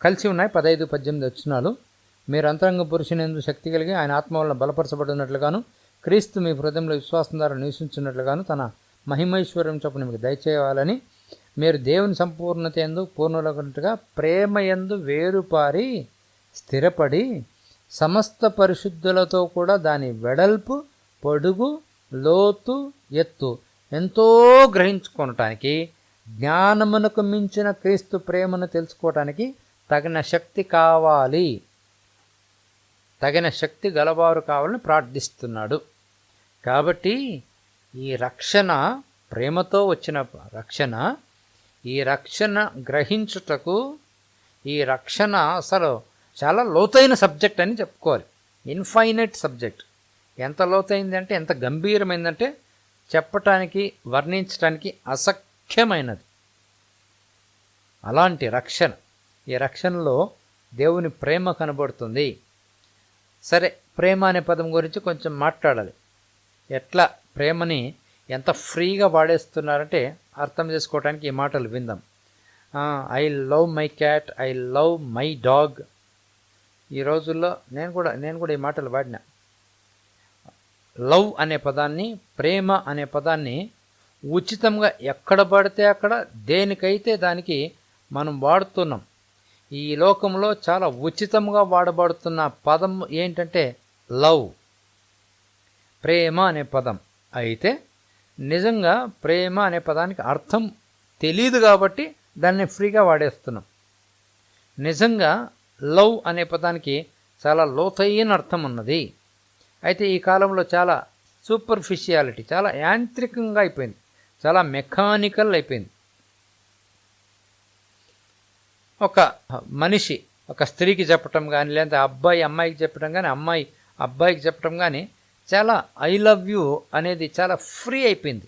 కలిసి ఉన్నాయి. 15-18 వచనాలు. మీరు అంతరంగ పురుషునందు శక్తి కలిగి ఆయన ఆత్మ వలన బలపరచబడినట్లుగాను, క్రీస్తు మీ హృదయంలో విశ్వాసం ద్వారా నివసించినట్లుగాను తన మహిమైశ్వర్యం చొప్పున మీకు దయచేయాలని, మీరు దేవుని సంపూర్ణత యందు పూర్ణులగునట్టుగా ప్రేమ యందు వేరుపారి స్థిరపడి సమస్త పరిశుద్ధులతో కూడా దాని వెడల్పు, పొడుగు, లోతు, ఎత్తు ఎంతో గ్రహించుకోవటానికి, జ్ఞానమునకు మించిన క్రీస్తు ప్రేమను తెలుసుకోవటానికి తగిన శక్తి కావాలి, తగిన శక్తి గలవారు కావాలని ప్రార్థిస్తున్నాడు. కాబట్టి ఈ రక్షణ ప్రేమతో వచ్చిన రక్షణ, ఈ రక్షణ గ్రహించుటకు, ఈ రక్షణ అసలు చాలా లోతైన సబ్జెక్ట్ అని చెప్పుకోవాలి. Infinite subject. ఎంత లోతైందంటే, ఎంత గంభీరమైందంటే చెప్పటానికి, వర్ణించడానికి అసఖ్యమైనది. అలాంటి రక్షణ, ఈ రక్షణలో దేవుని ప్రేమ కనబడుతుంది. సరే, ప్రేమ అనే పదం గురించి కొంచెం మాట్లాడాలి. ఎట్లా ప్రేమని ఎంత ఫ్రీగా వాడేస్తున్నారంటే అర్థం చేసుకోవడానికి ఈ మాటలు విందాం. I love my cat, I love my dog. ఈ రోజుల్లో నేను కూడా ఈ మాటలు వాడినా. లవ్ అనే పదాన్ని, ప్రేమ అనే పదాన్ని ఉచితంగా ఎక్కడ పడితే అక్కడ, దేనికైతే దానికి మనం వాడుతున్నాం. ఈ లోకంలో చాలా ఉచితంగా వాడబడుతున్న పదం ఏంటంటే లవ్, ప్రేమ అనే పదం. అయితే నిజంగా ప్రేమ అనే పదానికి అర్థం తెలియదు కాబట్టి దాన్ని ఫ్రీగా వాడేస్తున్నాం. నిజంగా లవ్ అనే పదానికి చాలా లోతైన అర్థం ఉన్నది. అయితే ఈ కాలంలో చాలా సూపర్ఫిషియాలిటీ, చాలా యాంత్రికంగా అయిపోయింది, చాలా మెకానికల్ అయిపోయింది. ఒక మనిషి ఒక స్త్రీకి చెప్పటం కానీ, లేదా అబ్బాయి అమ్మాయికి చెప్పటం కానీ, అమ్మాయి అబ్బాయికి చెప్పటం కానీ, చాలా ఐ లవ్ యూ అనేది చాలా ఫ్రీ అయిపోయింది.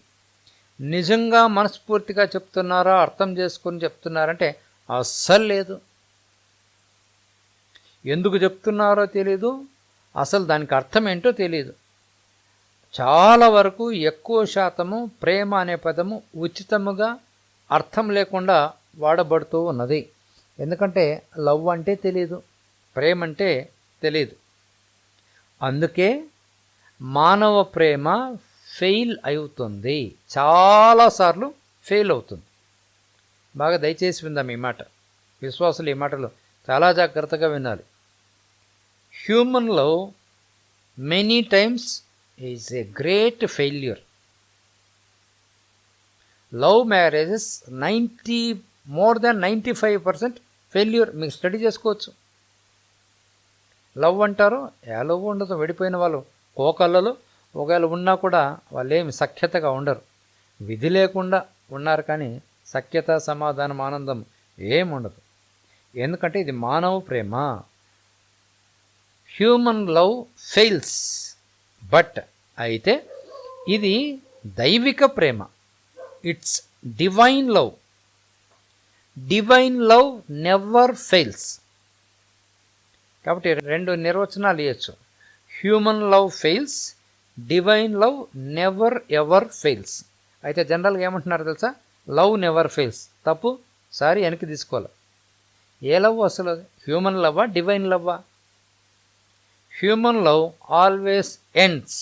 నిజంగా మనస్ఫూర్తిగా చెప్తున్నారా, అర్థం చేసుకొని చెప్తున్నారంటే అస్సలు లేదు. ఎందుకు చెప్తున్నారో తెలీదు, అసలు దానికి అర్థం ఏంటో తెలియదు. చాలా వరకు ఎక్కువ శాతము ప్రేమ అనే పదము ఉచితముగా అర్థం లేకుండా వాడబడుతూ ఉన్నది. ఎందుకంటే లవ్ అంటే తెలియదు, ప్రేమ అంటే తెలియదు. అందుకే మానవ ప్రేమ ఫెయిల్ అవుతుంది, చాలాసార్లు ఫెయిల్ అవుతుంది. బాగా దయచేసి విందాం ఈ మాట. విశ్వాసులు ఈ మాటలు చాలా జాగ్రత్తగా వినాలి. Human love many times is a great failure. Love marriages more than 95% failure. మీకు స్టడీ చేసుకోవచ్చు. లవ్ అంటారు, ఏ లవ్ ఉండదు. విడిపోయిన వాళ్ళు కోకళ్ళలో ఒకవేళ ఉన్నా కూడా వాళ్ళు ఏమి సఖ్యతగా ఉండరు. విధి లేకుండా ఉన్నారు కానీ సఖ్యత, సమాధానం, ఆనందం ఏముండదు. ఎందుకంటే ఇది మానవ ప్రేమ. హ్యూమన్ లవ్ ఫెయిల్స్, బట్ అయితే ఇది దైవిక ప్రేమ. It's divine love. Divine love never fails. కాబట్టి రెండు నిర్వచనాలు ఇవ్వచ్చు. Human love fails, divine love never ever fails. అయితే జనరల్గా ఏమంటున్నారు తెలుసా? Love never fails. తప్పు, సారీ, వెనక్కి తీసుకోవాలి. ఏ లవ్ అసలు? హ్యూమన్ లవ్వా, డివైన్ లవ్వా? Human love always ends.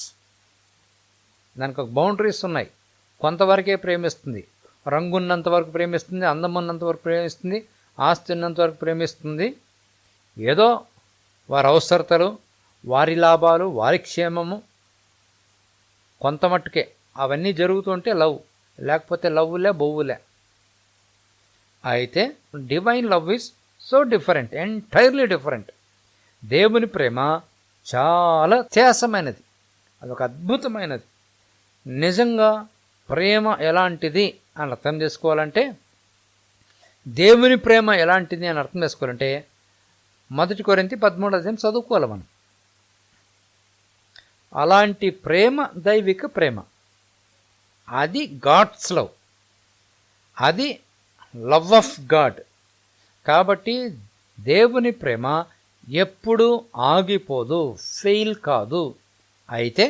దానికి ఒక బౌండరీస్ ఉన్నాయి. కొంతవరకే ప్రేమిస్తుంది. రంగు ఉన్నంత వరకు ప్రేమిస్తుంది, అందం ఉన్నంత వరకు ప్రేమిస్తుంది, ఆస్తి ఉన్నంత వరకు ప్రేమిస్తుంది. ఏదో వారి అవసరతలు, వారి లాభాలు, వారి క్షేమము కొంత మట్టుకే అవన్నీ జరుగుతుంటే లవ్, లేకపోతే లవ్వులే బొవ్వులే. అయితే divine love is so different, entirely different. దేవుని ప్రేమ చాలా వ్యత్యాసమైనది, అదొక అద్భుతమైనది. నిజంగా ప్రేమ ఎలాంటిది అని అర్థం చేసుకోవాలంటే, దేవుని ప్రేమ ఎలాంటిది అని అర్థం చేసుకోవాలంటే 1 కొరింథీ 13 చదువుకోవాలి మనం. అలాంటి ప్రేమ దైవిక ప్రేమ, అది గాడ్స్ లవ్, అది లవ్ ఆఫ్ గాడ్. కాబట్టి దేవుని ప్రేమ ఎప్పుడూ ఆగిపోదు, ఫెయిల్ కాదు. అయితే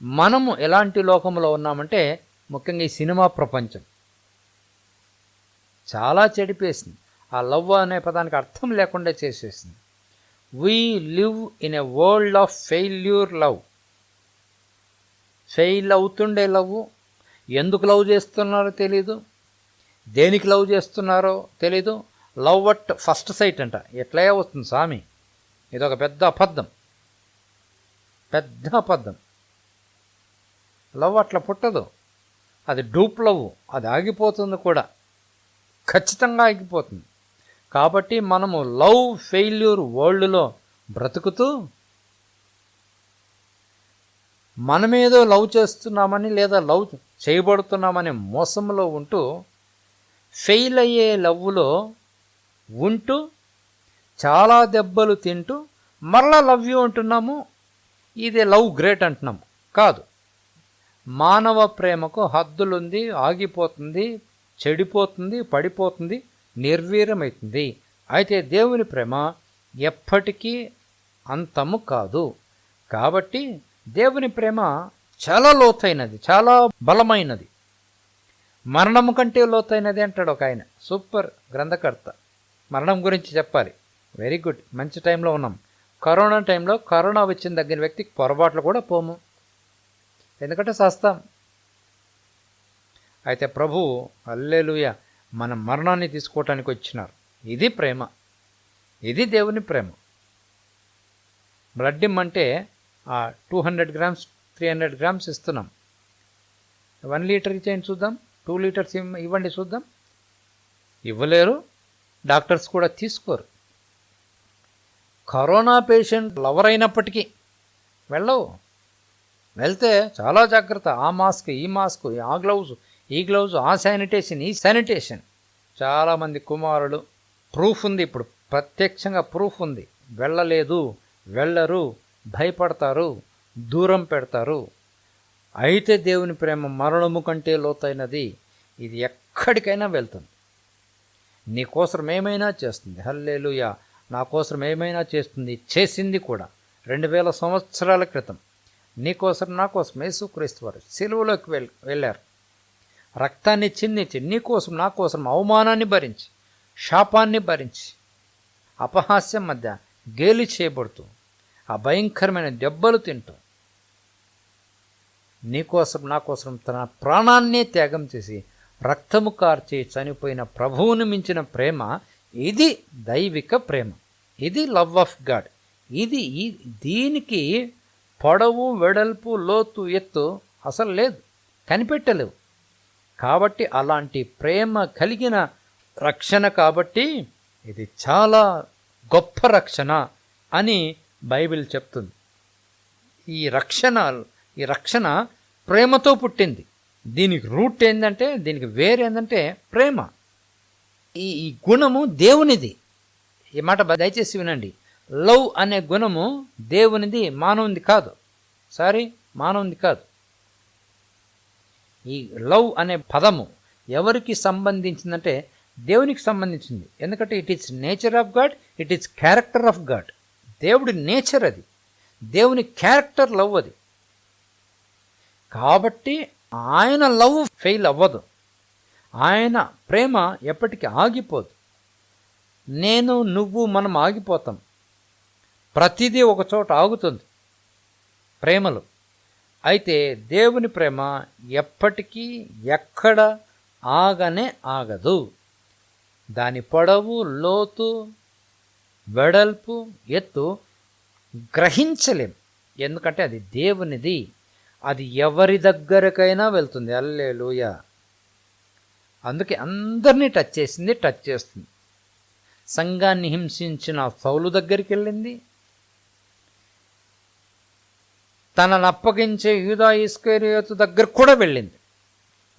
మనము ఎలాంటి లోకంలో ఉన్నామంటే, ముఖ్యంగా ఈ సినిమా ప్రపంచం చాలా చెడిపేసింది. ఆ లవ్ అనే పదానికి అర్థం లేకుండా చేసేసింది. We live in a world of failure love. Fail అవుతుండే లవ్. ఎందుకు లవ్ చేస్తున్నారో తెలీదు, దేనికి లవ్ చేస్తున్నారో తెలీదు. లవ్ అట్ ఫస్ట్ సైట్ అంట. ఎట్లా వస్తుంది స్వామి? ఇదొక పెద్ద అబద్ధం, పెద్ద అబద్ధం. లవ్ అట్లా పుట్టదు, అది డూప్ లవ్. అది ఆగిపోతుంది కూడా, ఖచ్చితంగా ఆగిపోతుంది. కాబట్టి మనము లవ్ ఫెయిల్యూర్ వరల్డ్లో బ్రతుకుతూ మనమేదో లవ్ చేస్తున్నామని లేదా లవ్ చేయబడుతున్నామనే మోసంలో ఉంటూ, ఫెయిల్ అయ్యే లవ్లో ఉంటూ చాలా దెబ్బలు తింటూ మరలా లవ్ యూ అంటున్నాము. ఇది లవ్ గ్రేట్ అంటున్నాము. కాదు. మానవ ప్రేమకు హద్దులుంది, ఆగిపోతుంది, చెడిపోతుంది, పడిపోతుంది, నిర్వీర్యమవుతుంది. అయితే దేవుని ప్రేమ ఎప్పటికీ అంతము కాదు. కాబట్టి దేవుని ప్రేమ చాలా లోతైనది, చాలా బలమైనది. మరణము కంటే లోతైనది అంటాడు ఒక ఆయన, సూపర్ గ్రంథకర్త. మరణం గురించి చెప్పాలి. వెరీ గుడ్, మంచి టైంలో ఉన్నాం. కరోనా టైంలో కరోనా వచ్చిన దగ్గర వ్యక్తికి పొరపాట్లు కూడా పోము, ఎందుకంటే సస్తాం. అయితే ప్రభు హల్లెలూయా మన మరణాన్ని తీసుకోవటానికి వచ్చినారు. ఇది ప్రేమ, ఇది దేవుని ప్రేమ. బ్లడ్ ఇమ్మంటే 200 గ్రామ్స్ 300 గ్రామ్స్ ఇస్తున్నాం. 1 లీటర్ ఇచ్చేయండి చూద్దాం, 2 లీటర్స్ ఇవ్వండి చూద్దాం. ఇవ్వలేరు, డాక్టర్స్ కూడా తీసుకోరు. కరోనా పేషెంట్ లవర్ అయినప్పటికీ వెళ్ళవు. వెళ్తే చాలా జాగ్రత్త. ఆ మాస్క్, ఈ మాస్క్, ఆ గ్లౌజ్, ఈ గ్లౌజ్, ఆ శానిటేషన్, ఈ శానిటేషన్. చాలామంది కుమారులు ప్రూఫ్ ఉంది, ఇప్పుడు ప్రత్యక్షంగా ప్రూఫ్ ఉంది. వెళ్ళలేదు, వెళ్ళరు, భయపడతారు, దూరం పెడతారు. అయితే దేవుని ప్రేమ మరణము కంటే లోతైనది. ఇది ఎక్కడికైనా వెళ్తుంది. నీ కోసం ఏమైనా చేస్తుంది. హల్లెలూయా. నా కోసం ఏమైనా చేస్తుంది, చేసింది కూడా. 2000 సంవత్సరాల క్రితం నీ కోసం, నా కోసం యేసుక్రీస్తు వారు సిలువలోకి వెళ్ళారు. రక్తాన్ని చిందించి నీ కోసం, నా కోసం అవమానాన్ని భరించి, శాపాన్ని భరించి, అపహాస్యం మధ్య గేలి చేయబడుతూ, ఆ భయంకరమైన దెబ్బలు తింటూ, నీకోసం, నా కోసం తన ప్రాణాన్నే త్యాగం చేసి రక్తము కార్చి చనిపోయిన ప్రభువును మించిన ప్రేమ ఇది దైవిక ప్రేమ. ఇది లవ్ ఆఫ్ గాడ్. ఇది దీనికి పొడవు, వెడల్పు, లోతు, ఎత్తు అసలు లేదు, కనిపెట్టలేవు. కాబట్టి అలాంటి ప్రేమ కలిగిన రక్షణ, కాబట్టి ఇది చాలా గొప్ప రక్షణ అని బైబిల్ చెప్తుంది. ఈ రక్షణ ప్రేమతో పుట్టింది. దీనికి రూట్ ఏంటంటే, దీనికి వేరేందంటే ప్రేమ. ఈ గుణము దేవునిది. ఈ మాట దయచేసి వినండి. లవ్ అనే గుణము దేవునిది, మానవునిది కాదు. మానవునిది కాదు. ఈ లవ్ అనే పదము ఎవరికి సంబంధించిందంటే దేవునికి సంబంధించింది. ఎందుకంటే it is nature of God, it is character of God. దేవుడి నేచర్ అది, దేవుని క్యారెక్టర్ లవ్ అది. కాబట్టి ఆయన లవ్ ఫెయిల్ అవ్వదు, ఆయన ప్రేమ ఎప్పటికీ ఆగిపోదు. నేను, నువ్వు, మనం ఆగిపోతాం. ప్రతిదీ ఒక చోట ఆగుతుంది ప్రేమలో. అయితే దేవుని ప్రేమ ఎప్పటికీ ఎక్కడ ఆగనే ఆగదు. దాని పొడవు, లోతు, వెడల్పు, ఎత్తు గ్రహించలేం. ఎందుకంటే అది దేవునిది. అది ఎవరి దగ్గరకైనా వెళ్తుంది. హల్లెలూయా. అందుకే అందరినీ టచ్ చేసింది, టచ్ చేస్తుంది. సంఘాన్ని హింసించిన సౌలు దగ్గరికి వెళ్ళింది. తనను అప్పగించే యూదా ఇస్కరియోతు దగ్గరకు కూడా వెళ్ళింది.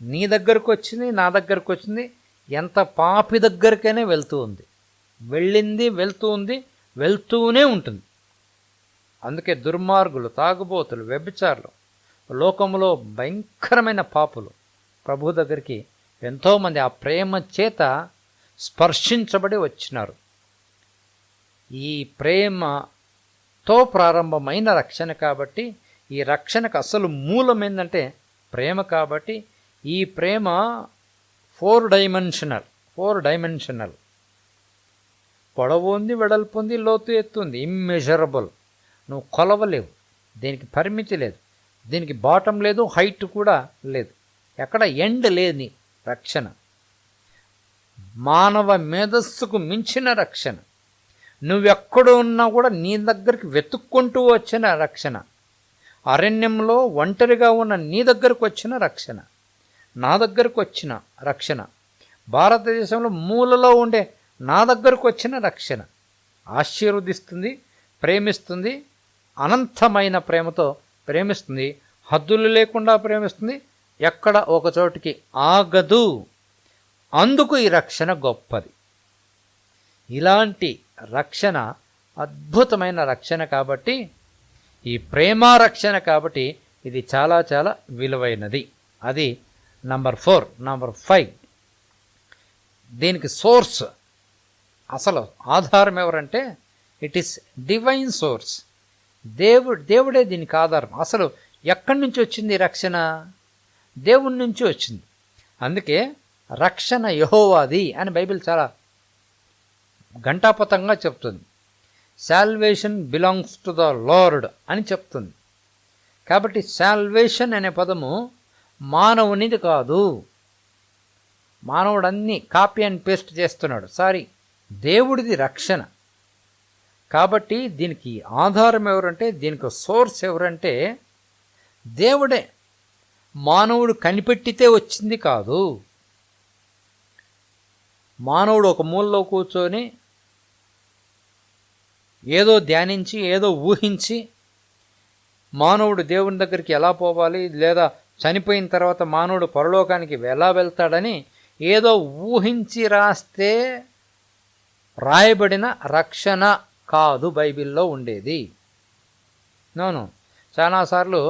నీ దగ్గరకు వచ్చింది, నా దగ్గరకు వచ్చింది. ఎంత పాపి దగ్గరికైనా వెళ్తూ ఉంది. వెళ్ళింది, వెళ్తూ ఉంది, వెళ్తూనే ఉంటుంది. అందుకే దుర్మార్గులు, తాగుబోతులు, వ్యభిచారులు, లోకంలో భయంకరమైన పాపులు ప్రభు దగ్గరికి ఎంతోమంది ఆ ప్రేమ చేత స్పర్శించబడి వచ్చినారు. ఈ ప్రేమతో ప్రారంభమైన రక్షణ కాబట్టి, ఈ రక్షణకు అసలు మూలం ఏంటంటే ప్రేమ. కాబట్టి ఈ ప్రేమ ఫోర్ డైమెన్షనల్. పొడవు ఉంది, వెడల్పు ఉంది, లోతు, ఎత్తు ఉంది. ఇమ్మెజరబుల్. నువ్వు కొలవలేవు. దీనికి పరిమితి లేదు. దీనికి బాటం లేదు, హైట్ కూడా లేదు. ఎక్కడ ఎండ్ లేని రక్షణ. మానవ మేధస్సుకు మించిన రక్షణ. నువ్వెక్కడ ఉన్నా కూడా నీ దగ్గరికి వెతుక్కుంటూ వచ్చిన రక్షణ. అరణ్యంలో ఒంటరిగా ఉన్న నీ దగ్గరకు వచ్చిన రక్షణ, నా దగ్గరకు వచ్చిన రక్షణ, భారతదేశంలో మూలలో ఉండే నా దగ్గరకు వచ్చిన రక్షణ. ఆశీర్వదిస్తుంది, ప్రేమిస్తుంది, అనంతమైన ప్రేమతో ప్రేమిస్తుంది, హద్దులు లేకుండా ప్రేమిస్తుంది, ఎక్కడ ఒక చోటికి ఆగదు. అందుకు ఈ రక్షణ గొప్పది. ఇలాంటి రక్షణ అద్భుతమైన రక్షణ కాబట్టి, ఈ ప్రేమ రక్షణ కాబట్టి ఇది చాలా చాలా విలువైనది. అది నంబర్ 4. నంబర్ 5, దీనికి సోర్స్, అసలు ఆధారం ఎవరంటే ఇట్ ఈస్ డివైన్ సోర్స్. దేవుడే దీనికి ఆధారం. అసలు ఎక్కడి నుంచి వచ్చింది రక్షణ? దేవుని నుంచి వచ్చింది. అందుకే రక్షణ యెహోవాది అని బైబిల్ చాలా ఘంటాపథంగా చెప్తుంది. Salvation belongs to the lord అని చెప్తుంది. కాబట్టి సాల్వేషన్ అనే పదము మానవునిది కాదు. మానవుడు అన్నీ కాపీ అండ్ పేస్ట్ చేస్తున్నాడు. దేవుడిది రక్షణ. కాబట్టి దీనికి ఆధారం ఎవరంటే, దీనికి సోర్స్ ఎవరంటే దేవుడే. మానవుడు కనిపెట్టితే వచ్చింది కాదు. మానవుడు ఒక మూలలో కూర్చొని ఏదో ధ్యానించి, ఏదో ఊహించి, మానవుడు దేవుని దగ్గరికి ఎలా పోవాలి, లేదా చనిపోయిన తర్వాత మానవుడు పరలోకానికి ఎలా వెళ్తాడని ఏదో ఊహించి రాస్తే రాయబడిన రక్షణ కాదు బైబిల్లో ఉండేది. నోను. చాలాసార్లు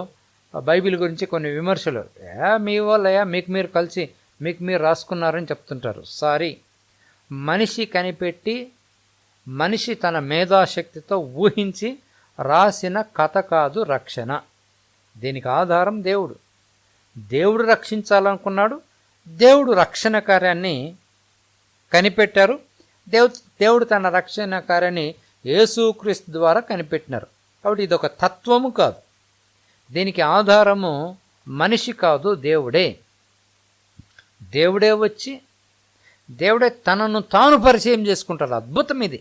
బైబిల్ గురించి కొన్ని విమర్శలు, మీ వాళ్ళయా మీకు మీరు కలిసి మీకు మీరు రాసుకున్నారని చెప్తుంటారు. మనిషి కనిపెట్టి, మనిషి తన మేధాశక్తితో ఊహించి రాసిన కథ కాదు రక్షణ. దీనికి ఆధారం దేవుడు. దేవుడు రక్షించాలనుకున్నాడు. దేవుడు రక్షణ కార్యాన్ని కనిపెట్టారు. దేవుడు తన రక్షణ కార్యాన్ని యేసుక్రీస్తు ద్వారా కనిపెట్టినారు. కాబట్టి ఇదొక తత్వము కాదు. దీనికి ఆధారము మనిషి కాదు, దేవుడే. దేవుడే వచ్చి దేవుడే తనను తాను పరిచయం చేసుకుంటాడు. అద్భుతం ఇది.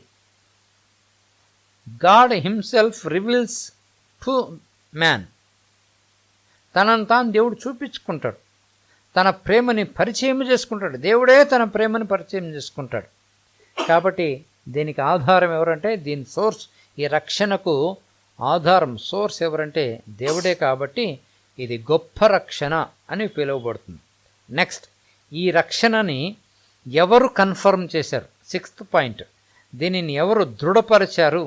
God himself reveals to man. తనను తాను దేవుడు చూపించుకుంటాడు. తన ప్రేమని పరిచయం చేసుకుంటాడు. దేవుడే తన ప్రేమని పరిచయం చేసుకుంటాడు. కాబట్టి దీనికి ఆధారం ఎవరంటే, దీని సోర్స్, ఈ రక్షణకు ఆధారం సోర్స్ ఎవరంటే దేవుడే. కాబట్టి ఇది గొప్ప రక్షణ అని పిలువబడుతుంది. నెక్స్ట్, ఈ రక్షణని ఎవరు కన్ఫర్మ్ చేశారు? 6th point. దీనిని ఎవరు దృఢపరిచారు,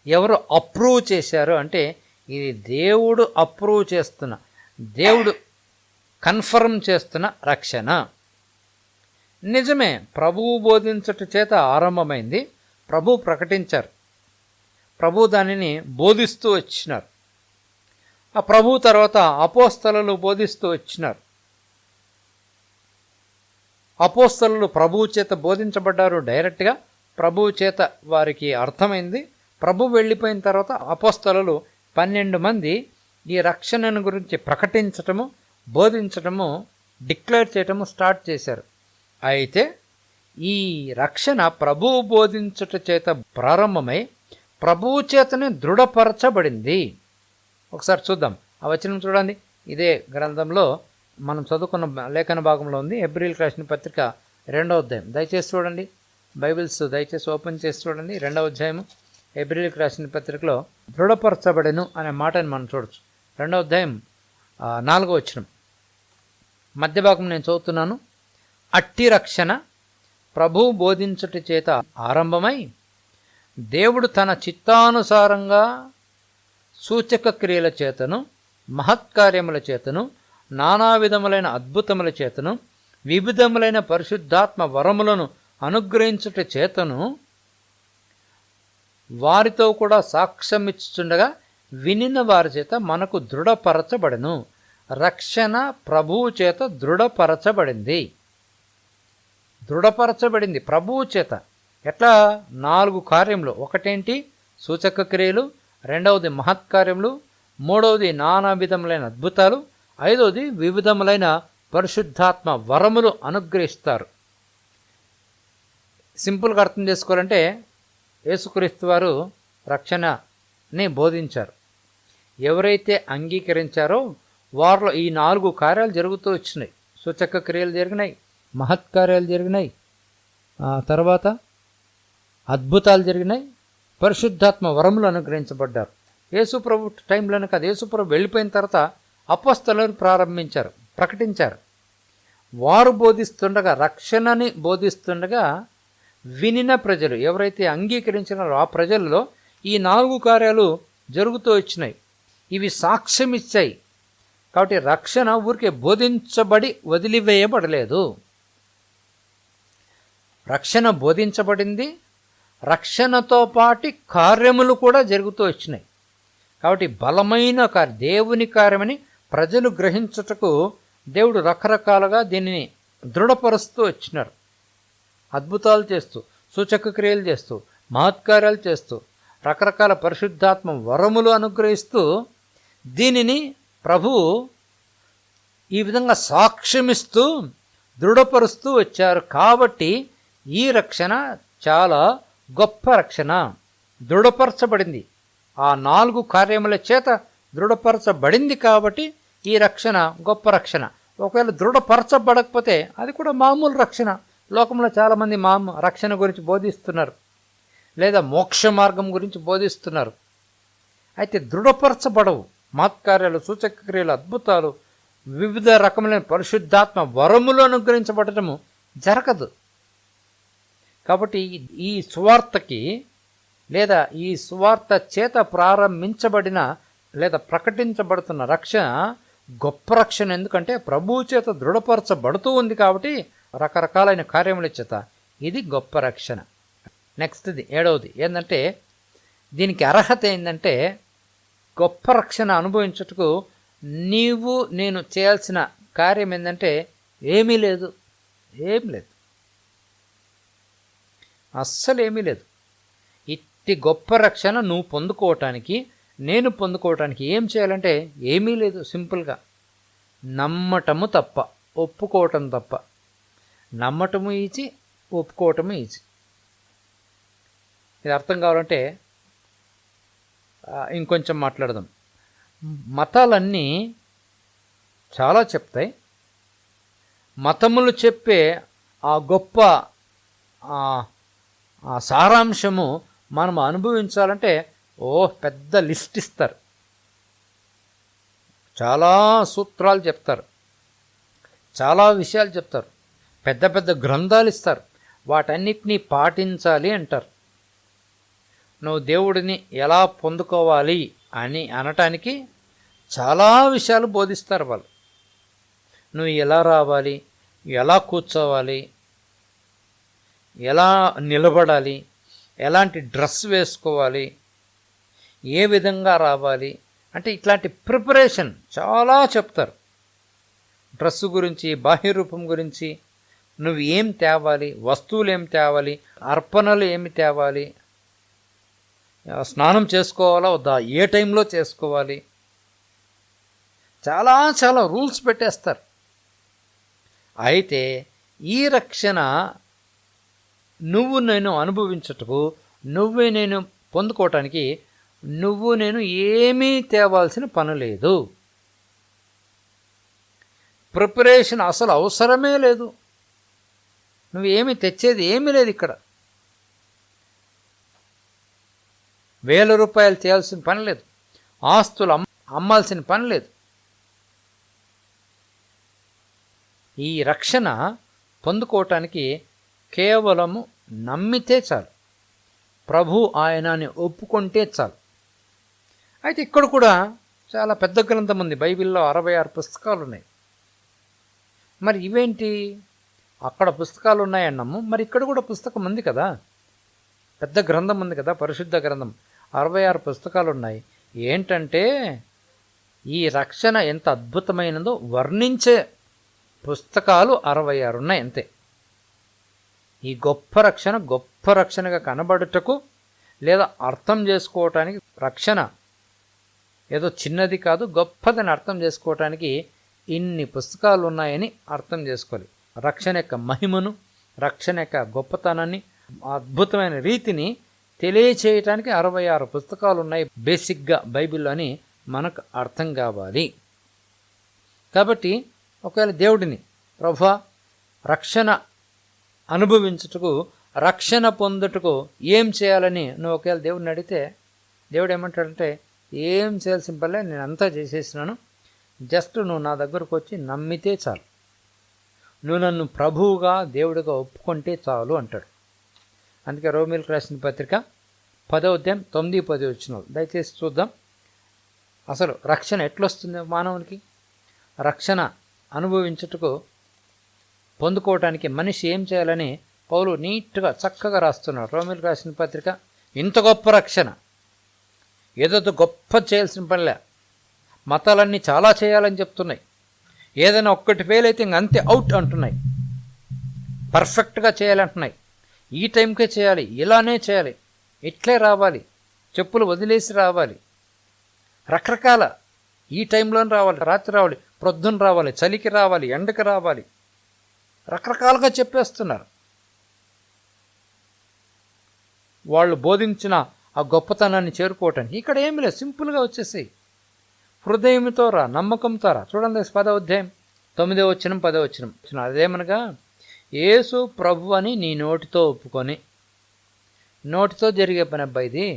ఎవరు అప్రూవ్ చేశారు అంటే, ఇది దేవుడు అప్రూవ్ చేస్తున్న, దేవుడు కన్ఫర్మ్ చేస్తున్న రక్షణ. నిజమే, ప్రభువు బోధించట చేత ఆరంభమైంది. ప్రభువు ప్రకటించారు. ప్రభు దానిని బోధిస్తూ వచ్చినారు. ఆ ప్రభు తర్వాత అపోస్తలులు బోధిస్తూ వచ్చినారు. అపోస్తలులు ప్రభువు చేత బోధించబడ్డారు డైరెక్ట్గా. ప్రభువు చేత వారికి అర్థమైంది. ప్రభు వెళ్ళిపోయిన తర్వాత అపోస్తలులు 12 మంది ఈ రక్షణను గురించి ప్రకటించటము, బోధించటము డిక్లేర్ చేయటం స్టార్ట్ చేశారు. అయితే ఈ రక్షణ ప్రభువు బోధించుట చేత ప్రారంభమై ప్రభువు చేతనే దృఢపరచబడింది. ఒకసారి చూద్దాం ఆ వచనం చూడండి. ఇదే గ్రంథంలో మనం చదువుకున్న లేఖన భాగంలో ఉంది. హెబ్రీయులకు రాసిన పత్రిక 2వ అధ్యాయం. దయచేసి చూడండి, బైబిల్స్ దయచేసి ఓపెన్ చేసి చూడండి. 2వ అధ్యాయం హెబ్రీయులకు రాసిన పత్రికలో దృఢపరచబడెను అనే మాటని మనం చూడొచ్చు. 2వ అధ్యాయం 4వ వచనం మధ్య భాగం నేను చదువుతున్నాను. అట్టి రక్షణ ప్రభువు బోధించుట చేత ఆరంభమై దేవుడు తన చిత్తానుసారంగా సూచక క్రియల చేతను, మహత్కార్యముల చేతను, నానా విధములైన అద్భుతముల చేతను, వివిధములైన పరిశుద్ధాత్మ వరములను అనుగ్రహించుట చేతను వారితో కూడా సాక్ష్యమిచ్చుచుండగా వినిన వారి చేత మనకు దృఢపరచబడెను. రక్షణ ప్రభువు చేత దృఢపరచబడింది. దృఢపరచబడింది ప్రభువు చేత. ఎట్లా? 4 కార్యములు. ఒకటేంటి? సూచక క్రియలు. 2వది మహత్కార్యములు. 3వది నానా విధములైన అద్భుతాలు. 5వది వివిధములైన పరిశుద్ధాత్మ వరములు అనుగ్రహిస్తారు. సింపుల్గా అర్థం చేసుకోవాలంటే యేసుక్రీస్తు వారు రక్షణని బోధించారు. ఎవరైతే అంగీకరించారో వారిలో ఈ 4 కార్యాలు జరుగుతూ వచ్చినాయి. సూచక క్రియలు జరిగినాయి, మహత్కార్యాలు జరిగినాయి, తర్వాత అద్భుతాలు జరిగినాయి, పరిశుద్ధాత్మ వరములు అనుగ్రహించబడ్డారు. యేసుప్రభు టైంలోనే కాదు, యేసుప్రభు వెళ్ళిపోయిన తర్వాత అపోస్తలులను ప్రారంభించారు, ప్రకటించారు. వారు బోధిస్తుండగా, రక్షణని బోధిస్తుండగా వినిన ప్రజలు ఎవరైతే అంగీకరించినారో ఆ ప్రజల్లో ఈ 4 కార్యాలు జరుగుతూ వచ్చినాయి. ఇవి సాక్ష్యం ఇచ్చాయి. కాబట్టి రక్షణ ఊరికే బోధించబడి వదిలివేయబడలేదు. రక్షణ బోధించబడింది. రక్షణతో పాటు కార్యములు కూడా జరుగుతూ వచ్చినాయి. కాబట్టి బలమైన దేవుని కార్యమని ప్రజలు గ్రహించుటకు దేవుడు రకరకాలుగా దీనిని దృఢపరుస్తూ వచ్చినారు. అద్భుతాలు చేస్తూ, సూచక క్రియలు చేస్తూ, మహత్కార్యాలు చేస్తూ, రకరకాల పరిశుద్ధాత్మ వరములు అనుగ్రహిస్తూ దీనిని ప్రభువు ఈ విధంగా సాక్ష్యమిస్తూ దృఢపరుస్తూ వచ్చారు. కాబట్టి ఈ రక్షణ చాలా గొప్ప రక్షణ. దృఢపరచబడింది. ఆ 4 కార్యముల చేత దృఢపరచబడింది. కాబట్టి ఈ రక్షణ గొప్ప రక్షణ. ఒకవేళ దృఢపరచబడకపోతే అది కూడా మామూలు రక్షణ. లోకంలో చాలామంది రక్షణ గురించి బోధిస్తున్నారు, లేదా మోక్ష మార్గం గురించి బోధిస్తున్నారు. అయితే దృఢపరచబడవు. మహత్కార్యాలు, సూచక క్రియలు, అద్భుతాలు, వివిధ రకములైన పరిశుద్ధాత్మ వరములు అనుగ్రహించబడటము జరగదు. కాబట్టి ఈ సువార్తకి లేదా ఈ సువార్త చేత ప్రారంభించబడిన లేదా ప్రకటించబడుతున్న రక్షణ గొప్ప రక్షణ. ఎందుకంటే ప్రభువు చేత దృఢపరచబడుతూ ఉంది. కాబట్టి రకరకాలైన కార్యముల చేత ఇది గొప్ప రక్షణ. నెక్స్ట్ది 7వది ఏంటంటే, దీనికి అర్హత ఏంటంటే, గొప్ప రక్షణ అనుభవించుటకు నీవు నేను చేయాల్సిన కార్యం ఏంటంటే ఏమీ లేదు. అస్సలు ఏమీ లేదు. ఇట్టి గొప్ప రక్షణ నువ్వు పొందుకోవటానికి, నేను పొందుకోవటానికి ఏం చేయాలంటే ఏమీ లేదు. సింపుల్గా నమ్మటము తప్ప, ఒప్పుకోవటం తప్ప. నమ్మటము ఈజీ, ఒప్పుకోవటము ఈజీ. ఇది అర్థం కావాలంటే ఇంకొంచెం మాట్లాడదాం. మతాలన్నీ చాలా చెప్తాయి. మతములు చెప్పే ఆ గొప్ప సారాంశము మనం అనుభవించాలంటే పెద్ద లిస్ట్ ఇస్తారు. చాలా సూత్రాలు చెప్తారు, చాలా విషయాలు చెప్తారు, పెద్ద పెద్ద గ్రంథాలు ఇస్తారు. వాటన్నిటినీ పాటించాలి అంటారు. నువ్వు దేవుడిని ఎలా పొందుకోవాలి అని అనటానికి చాలా విషయాలు బోధిస్తారు వాళ్ళు. నువ్వు ఎలా రావాలి, ఎలా కూర్చోవాలి, ఎలా నిలబడాలి, ఎలాంటి డ్రెస్ వేసుకోవాలి, ఏ విధంగా రావాలి అంటే ఇట్లాంటి ప్రిపరేషన్ చాలా చెప్తారు. డ్రెస్సు గురించి, బాహ్య రూపం గురించి, నువ్వు ఏం తేవాలి, వస్తువులు ఏం తేవాలి, అర్పణలు ఏమి తేవాలి, స్నానం చేసుకోవాలా వద్దా, ఏ టైంలో చేసుకోవాలి, చాలా చాలా రూల్స్ పెట్టేస్తారు. అయితే ఈ రక్షణ నువ్వు నేను అనుభవించుటకు, నువ్వే నేను పొందుకోవటానికి నువ్వు నేను ఏమీ తేవాల్సిన పని లేదు. ప్రిపరేషన్ అసలు అవసరమే లేదు. నువ్వేమీ తెచ్చేది ఏమీ లేదు. ఇక్కడ 1000 రూపాయలు చేయాల్సిన పని లేదు. ఆస్తులు అమ్మాల్సిన పని లేదు. ఈ రక్షణ పొందుకోవటానికి కేవలము నమ్మితే చాలు, ప్రభు ఆయనని ఒప్పుకుంటే చాలు. అయితే ఇక్కడ కూడా చాలా పెద్ద గ్రంథం ఉంది. బైబిల్లో 66 పుస్తకాలు ఉన్నాయి. మరి ఇవేంటి? అక్కడ పుస్తకాలు ఉన్నాయన్నాము, మరి ఇక్కడ కూడా పుస్తకం ఉంది కదా, పెద్ద గ్రంథం ఉంది కదా, పరిశుద్ధ గ్రంథం. 66 పుస్తకాలు ఉన్నాయి. ఏంటంటే ఈ రక్షణ ఎంత అద్భుతమైనదో వర్ణించే పుస్తకాలు 66 ఉన్నాయి అంతే. ఈ గొప్ప రక్షణగా కనబడుటకు లేదా అర్థం చేసుకోవటానికి, రక్షణ ఏదో చిన్నది కాదు గొప్పదని అర్థం చేసుకోవటానికి ఇన్ని పుస్తకాలు ఉన్నాయని అర్థం చేసుకోవాలి. రక్షణ యొక్క మహిమను, రక్షణ యొక్క గొప్పతనాన్ని, అద్భుతమైన రీతిని తెలియచేయటానికి 66 పుస్తకాలు ఉన్నాయి బేసిక్గా బైబిల్లో అని మనకు అర్థం కావాలి. కాబట్టి ఒకవేళ దేవుడిని, ప్రభువా రక్షణ అనుభవించుటకు, రక్షణ పొందుటకు ఏం చేయాలని నువ్వు ఒకవేళ దేవుడిని అడిగితే, దేవుడు ఏమంటాడంటే, ఏం చేయాల్సిన పనిలే, నేను అంతా చేసేసినాను, జస్ట్ నువ్వు నా దగ్గరకు వచ్చి నమ్మితే చాలు, నువ్వు నన్ను ప్రభువుగా దేవుడిగా ఒప్పుకుంటే చాలు అంటాడు. అందుకే రోమీయులకు రాసిన పత్రిక 10వ అధ్యాయం 9-10 వచనాలు దయచేసి చూద్దాం. అసలు రక్షణ ఎట్లొస్తుంది మానవునికి? రక్షణ అనుభవించుటకు, పొందుకోవటానికి మనిషి ఏం చేయాలని పౌలు నీట్గా చక్కగా రాస్తున్నాడు. రోమీయులకు రాసిన పత్రిక. ఇంత గొప్ప రక్షణ, ఏదో గొప్ప చేయాల్సిన పనిలే, మతాలన్నీ చాలా చేయాలని చెప్తున్నాయి. ఏదైనా ఒక్కటి ఫెయిల్ అయితే ఇంక అంతే, అవుట్ అంటున్నాయి. పర్ఫెక్ట్గా చేయాలంటున్నాయి. ఈ టైంకే చేయాలి, ఇలానే చేయాలి, ఇట్లే రావాలి, చెప్పులు వదిలేసి రావాలి, రకరకాల ఈ టైంలోనే రావాలి, రాత్రి రావాలి, ప్రొద్దున రావాలి, చలికి రావాలి, ఎండకి రావాలి, రకరకాలుగా చెప్పేస్తున్నారు. వాళ్ళు బోధించిన ఆ గొప్పతనాన్ని చేరుకోవటానికి ఇక్కడ ఏమి లేదు, సింపుల్గా వచ్చేసాయి. హృదయంతో రా, నమ్మకంతో రా. చూడండి 10వ అధ్యాయం 9వ వచనం 10వ వచనం. అదేమనగా, యేసు ప్రభు అని నీ నోటితో ఒప్పుకొని, నోటితో జరిగే పని అబ్బాయి ఇది.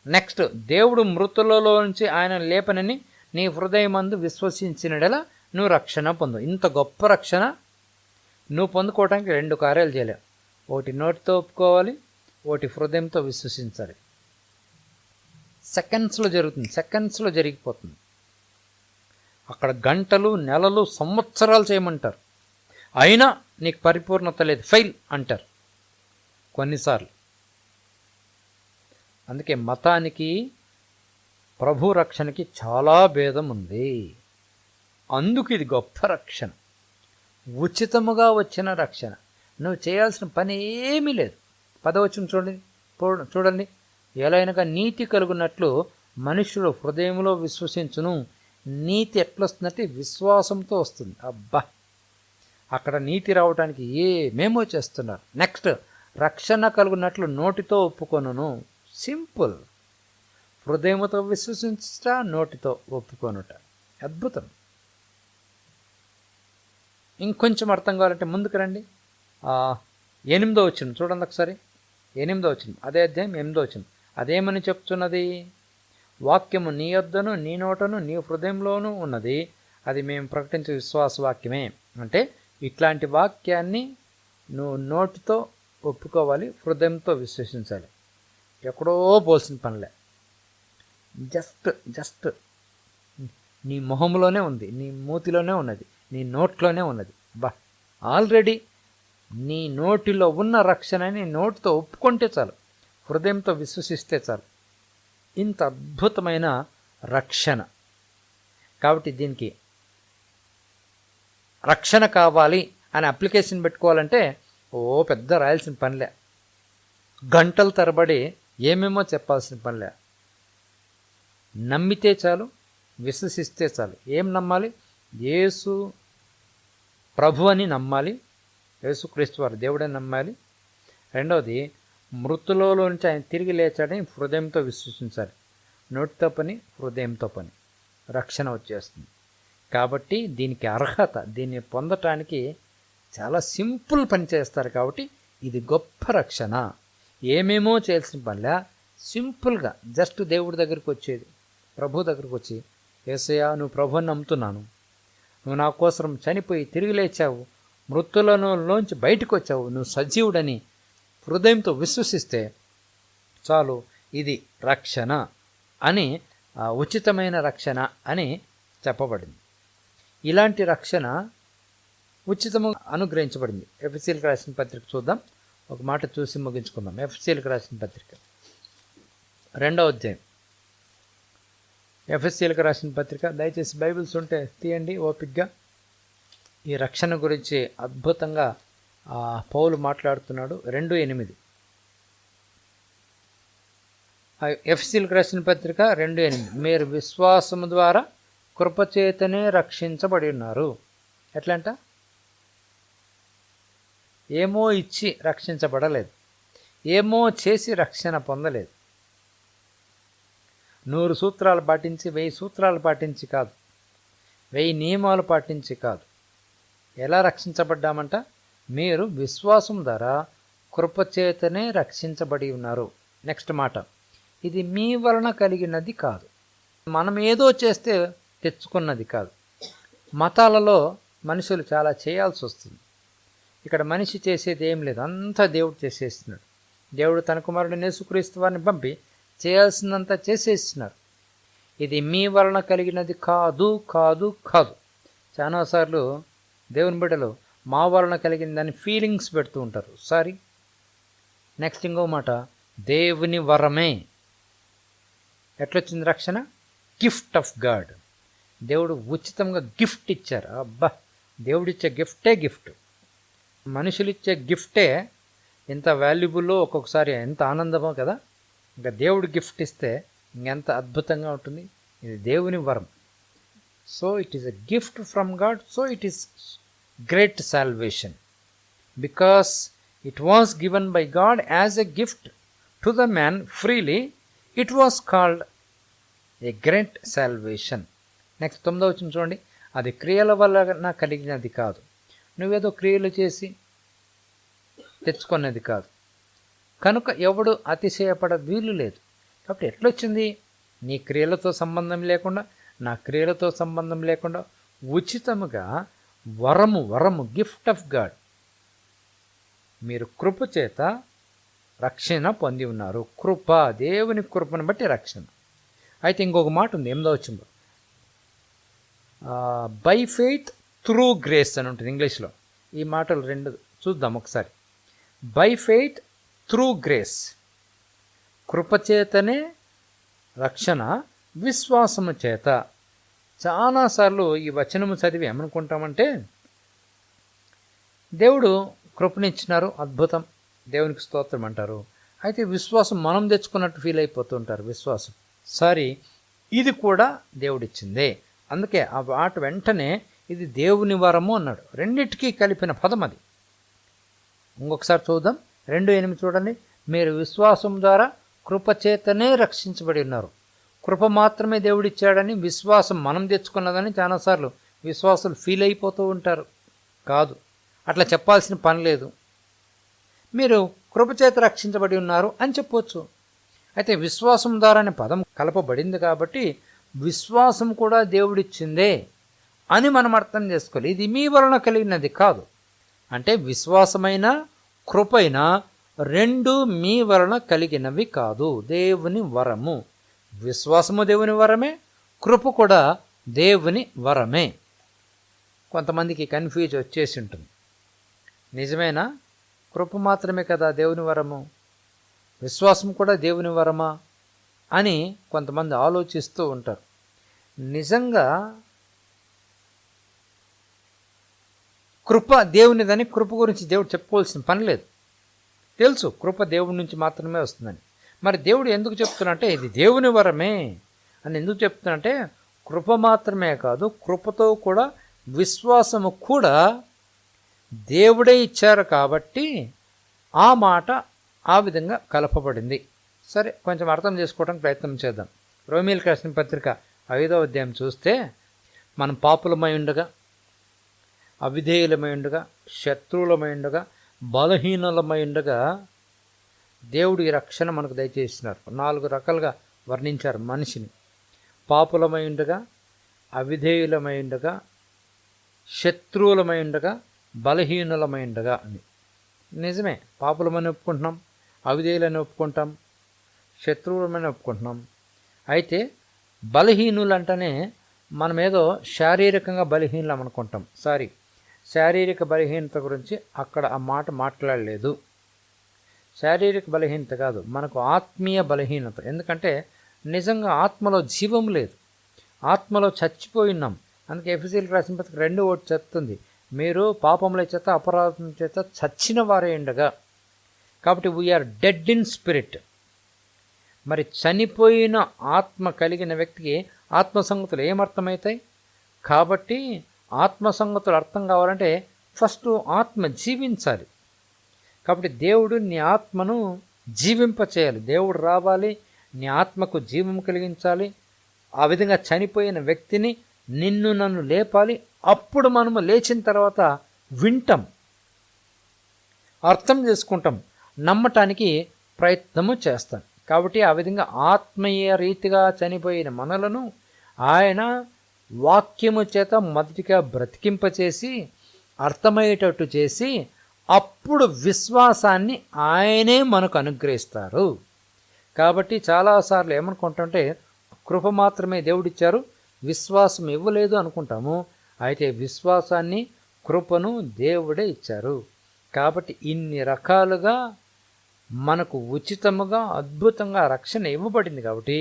నెక్స్ట్, దేవుడు మృతులలో నుంచి ఆయన లేపనని నీ హృదయమందు విశ్వసించినడలా నువ్వు రక్షణ పొందు. ఇంత గొప్ప రక్షణ నువ్వు పొందుకోవడానికి 2 కార్యాలు చేయలేవు. ఒకటి నోటితో ఒప్పుకోవాలి, ఒకటి హృదయంతో విశ్వసించాలి. సెకండ్స్లో జరుగుతుంది, సెకండ్స్లో జరిగిపోతుంది. అక్కడ గంటలు, నెలలు, సంవత్సరాలు చేయమంటారు, అయినా నీకు పరిపూర్ణత లేదు, ఫెయిల్ అంటారు కొన్నిసార్లు. అందుకే మతానికి ప్రభు రక్షణకి చాలా భేదం ఉంది. అందుకు ఇది గొప్ప రక్షణ, ఉచితముగా వచ్చిన రక్షణ. నువ్వు చేయాల్సిన పని ఏమీ లేదు. 10వ వచనం చూడండి. ఎలాగనగా నీతి కలుగునట్లు మనుషుడు హృదయంలో విశ్వసించును. నీతి ఎట్లొస్తుందంటే విశ్వాసంతో వస్తుంది. అబ్బా, అక్కడ నీతి రావడానికి ఏమేమో చేస్తున్నారు. నెక్స్ట్, రక్షణ కలుగునట్లు నోటితో ఒప్పుకొనును. సింపుల్. హృదయంతో విశ్వసించుట, నోటితో ఒప్పుకొనుట. అద్భుతం. ఇంకొంచెం అర్థం కావాలంటే ముందుకు రండి. 8వ వచనం చూడండి ఒకసారి. 8వ వచనం, అదే అధ్యాయం 8వ వచనం. అదేమని చెప్తున్నది? వాక్యము నీ యొద్దను, నీ నోటను, నీ హృదయంలోనూ ఉన్నది, అది మేము ప్రకటించే విశ్వాస వాక్యమే. అంటే ఇట్లాంటి వాక్యాన్ని నువ్వు నోటితో ఒప్పుకోవాలి, హృదయంతో విశ్వసించాలి. ఎక్కడో పోల్సిన పనిలే, జస్ట్ నీ మొహంలోనే ఉంది, నీ మూతిలోనే ఉన్నది, నీ నోట్లోనే ఉన్నది. బా, ఆల్రెడీ నీ నోటిలో ఉన్న రక్షణని నోటితో ఒప్పుకుంటే చాలు, హృదయంతో విశ్వసిస్తే చాలు. ఇంత అద్భుతమైన రక్షణ. కాబట్టి దీనికి రక్షణ కావాలి అని అప్లికేషన్ పెట్టుకోవాలంటే పెద్ద రాయాల్సిన పనిలే, గంటల తరబడి ఏమేమో చెప్పాల్సిన పనిలే. నమ్మితే చాలు, విశ్వసిస్తే చాలు. ఏం నమ్మాలి? యేసు ప్రభు అని నమ్మాలి, యేసుక్రీస్తు వారు దేవుడని నమ్మాలి. రెండవది, మృతులలో నుంచి ఆయన తిరిగి లేచాడని హృదయంతో విశ్వసించాలి. నోటితో పని, హృదయంతో పని, రక్షణ వచ్చేస్తుంది. కాబట్టి దీనికి అర్హత, దీన్ని పొందటానికి చాలా సింపుల్ పని చేస్తారు. కాబట్టి ఇది గొప్ప రక్షణ. ఏమేమో చేయాల్సిన పనిలా సింపుల్గా జస్ట్ దేవుడి దగ్గరికి వచ్చేది, ప్రభు దగ్గరికి వచ్చి, యేసయ్యా నువ్వు ప్రభుని నమ్ముతున్నాను, నువ్వు నా కోసం చనిపోయి తిరిగి లేచావు, మృతులలోంచి బయటకు వచ్చావు, నువ్వు సజీవుడని హృదయంతో విశ్వసిస్తే చాలు. ఇది రక్షణ అని, ఉచితమైన రక్షణ అని చెప్పబడింది. ఇలాంటి రక్షణ ఉచితము అనుగ్రహించబడింది. ఎఫెసీయులకు రాసిన పత్రిక చూద్దాం, ఒక మాట చూసి ముగించుకుందాం. ఎఫెసీయులకు రాసిన పత్రిక 2వ అధ్యాయం. ఎఫెసీయులకు రాసిన పత్రిక, దయచేసి బైబిల్స్ ఉంటే తీయండి ఓపిక్గా. ఈ రక్షణ గురించి అద్భుతంగా పౌలు మాట్లాడుతున్నాడు. 2:8. ఎఫెసీయులకు రాసిన పత్రిక 2:8. మీరు విశ్వాసము ద్వారా కృపచేతనే రక్షించబడి ఉన్నారు. ఎట్లంట? ఏమో ఇచ్చి రక్షించబడలేదు, ఏమో చేసి రక్షణ పొందలేదు. 100 సూత్రాలు పాటించి, 1000 సూత్రాలు పాటించి కాదు, 1000 నియమాలు పాటించి కాదు. ఎలా రక్షించబడ్డామంట? మీరు విశ్వాసం ద్వారా కృపచేతనే రక్షించబడి ఉన్నారు. నెక్స్ట్ మాట, ఇది మీ వలన కలిగినది కాదు, మనం ఏదో చేస్తే తెచ్చుకున్నది కాదు. మతాలలో మనుషులు చాలా చేయాల్సి వస్తుంది. ఇక్కడ మనిషి చేసేది ఏం లేదు, అంతా దేవుడు చేసేస్తున్నాడు. దేవుడు తన కుమారుడు యేసుక్రీస్తు వారిని పంపి చేయాల్సిందంతా చేసేస్తున్నారు. ఇది మీ వలన కలిగినది కాదు కాదు కాదు. చాలాసార్లు దేవుని బిడ్డలు మా వలన కలిగిందని ఫీలింగ్స్ పెడుతూ ఉంటారు. సారీ. నెక్స్ట్ ఇంకో మాట, దేవుని వరమే. ఎట్లొచ్చింది రక్షణ? Gift of God. దేవుడు ఉచితంగా గిఫ్ట్ ఇచ్చారు. అబ్బా, దేవుడిచ్చే గిఫ్టే గిఫ్ట్. మనుషులిచ్చే గిఫ్టే ఎంత వాల్యుబుల్లో, ఒక్కొక్కసారి ఎంత ఆనందమో కదా. ఇంకా దేవుడు గిఫ్ట్ ఇస్తే ఇంకెంత అద్భుతంగా ఉంటుంది. ఇది దేవుని వరం. So it is a gift from God. So it is great salvation because it was given by God as a gift to the man freely. It was called a great salvation. Next 9వ వచనం చూడండి, అది క్రియల వలన కలిగినది కాదు, నువ్వేదో క్రియలు చేసి తెచ్చుకున్నది కాదు, కనుక ఎవడు అతిశయపడ వీలు లేదు. కాబట్టి ఎట్లొచ్చింది? నీ క్రియలతో సంబంధం లేకుండా, నా క్రియలతో సంబంధం లేకుండా ఉచితముగా వరము గిఫ్ట్ ఆఫ్ గాడ్. మీరు కృప చేత రక్షణ పొంది ఉన్నారు. కృప, దేవుని కృపను బట్టి రక్షణ. అయితే ఇంకొక మాట ఉంది 8వ వచనంలో, బై ఫెయిత్ త్రూ గ్రేస్ అని ఉంటుంది ఇంగ్లీష్లో. ఈ మాటలు 2 చూద్దాం ఒకసారి. బై ఫెయిత్ త్రూ గ్రేస్, కృపచేతనే రక్షణ విశ్వాసము చేత. చాలాసార్లు ఈ వచనము చదివి ఏమనుకుంటామంటే, దేవుడు కృపనిచ్చినారు, అద్భుతం, దేవునికి స్తోత్రం అంటారు. అయితే విశ్వాసం మనం తెచ్చుకున్నట్టు ఫీల్ అయిపోతుంటారు. విశ్వాసం సారీ, ఇది కూడా దేవుడిచ్చిందే. అందుకే ఆ మాట వెంటనే ఇది దేవుని వరము అన్నాడు. రెండిటికీ కలిపిన పదం అది. ఇంకొకసారి చూద్దాం, 2:8 చూడండి. మీరు విశ్వాసం ద్వారా కృపచేతనే రక్షించబడి ఉన్నారు. కృప మాత్రమే దేవుడిచ్చాడని, విశ్వాసం మనం తెచ్చుకున్నదని చాలాసార్లు విశ్వాసులు ఫీల్ అయిపోతూ ఉంటారు. కాదు, అట్లా చెప్పాల్సిన పని లేదు. మీరు కృపచేత రక్షించబడి ఉన్నారు అని చెప్పవచ్చు. అయితే విశ్వాసం ద్వారా అనే పదం కలపబడింది కాబట్టి విశ్వాసం కూడా దేవుడిచ్చిందే అని మనం అర్థం చేసుకోవాలి. ఇది మీ వలన కలిగినది కాదు అంటే విశ్వాసమైన కృపైన 2 మీ వలన కలిగినవి కాదు, దేవుని వరము. విశ్వాసము దేవుని వరమే, కృప కూడా దేవుని వరమే. కొంతమందికి కన్ఫ్యూజ్ వచ్చేసి ఉంటుంది. నిజమేనా? కృప మాత్రమే కదా దేవుని వరము, విశ్వాసం కూడా దేవుని వరమా అని కొంతమంది ఆలోచిస్తూ ఉంటారు. నిజంగా కృప దేవునిదని, కృప గురించి దేవుడు చెప్పుకోవాల్సిన పని లేదు. తెలుసు కృప దేవుడి నుంచి మాత్రమే వస్తుందని. మరి దేవుడు ఎందుకు చెప్తున్నంటే ఇది దేవుని వరమే అని ఎందుకు చెప్తున్నంటే, కృప మాత్రమే కాదు, కృపతో కూడా విశ్వాసము కూడా దేవుడే ఇచ్చారు కాబట్టి ఆ మాట ఆ విధంగా కలపబడింది. సరే, కొంచెం అర్థం చేసుకోవడానికి ప్రయత్నం చేద్దాం. రోమీయులకు రాసిన పత్రిక 5వ అధ్యాయం చూస్తే, మనం పాపులమై ఉండగా, అవిధేయులమై ఉండగా, శత్రువులమై ఉండగా, బలహీనులమై ఉండగా దేవుడు ఈ రక్షణ మనకు దయచేసినారు. 4 రకాలుగా వర్ణించారు మనిషిని. పాపులమై ఉండగా, అవిధేయులమై ఉండగా, శత్రువులమై ఉండగా, బలహీనులమై ఉండగా అని. నిజమే, పాపులమని ఒప్పుకుంటున్నాం, అవిధేయులని ఒప్పుకుంటాం, శత్రువులమని ఒప్పుకుంటున్నాం. అయితే బలహీనులు అంటేనే మనమేదో శారీరకంగా బలహీనం అనుకుంటాం. శారీరక బలహీనత గురించి అక్కడ ఆ మాట మాట్లాడలేదు. శారీరక బలహీనత కాదు, మనకు ఆత్మీయ బలహీనత. ఎందుకంటే నిజంగా ఆత్మలో జీవం లేదు, ఆత్మలో చచ్చిపోయి ఉన్నాం. అందుకే ఎఫెసీయులకు రాసిన పత్రిక 2:1 చెప్తుంది, మీరు పాపముల చేత అపరాధం చేత చచ్చిన వారే ఉండగా. కాబట్టి వీఆర్ డెడ్ ఇన్ స్పిరిట్. మరి చనిపోయిన ఆత్మ కలిగిన వ్యక్తికి ఆత్మ సంగతులు ఏమర్థమవుతాయి? కాబట్టి ఆత్మ సంగతులు అర్థం కావాలంటే ఫస్ట్ ఆత్మ జీవించాలి. కాబట్టి దేవుడు నీ ఆత్మను జీవింపచేయాలి. దేవుడు రావాలి, నీ ఆత్మకు జీవం కలిగించాలి. ఆ విధంగా చనిపోయిన వ్యక్తిని నిన్ను నన్ను లేపాలి. అప్పుడు మనము లేచిన తర్వాత వింటాం, అర్థం చేసుకుంటాం, నమ్మటానికి ప్రయత్నము చేస్తాం. కాబట్టి ఆ విధంగా ఆత్మీయ రీతిగా చనిపోయిన మనలను ఆయన వాక్యము చేత మొదటిగా బ్రతికింపచేసి అర్థమయ్యేటట్టు చేసి అప్పుడు విశ్వాసాన్ని ఆయనే మనకు అనుగ్రహిస్తారు. కాబట్టి చాలాసార్లు ఏమనుకుంటుంటే కృప మాత్రమే దేవుడిచ్చారు, విశ్వాసం ఇవ్వలేదు అనుకుంటాము. అయితే విశ్వాసాన్ని, కృపను దేవుడే ఇచ్చారు. కాబట్టి ఇన్ని రకాలుగా మనకు ఉచితముగా అద్భుతంగా రక్షణ ఇవ్వబడింది. కాబట్టి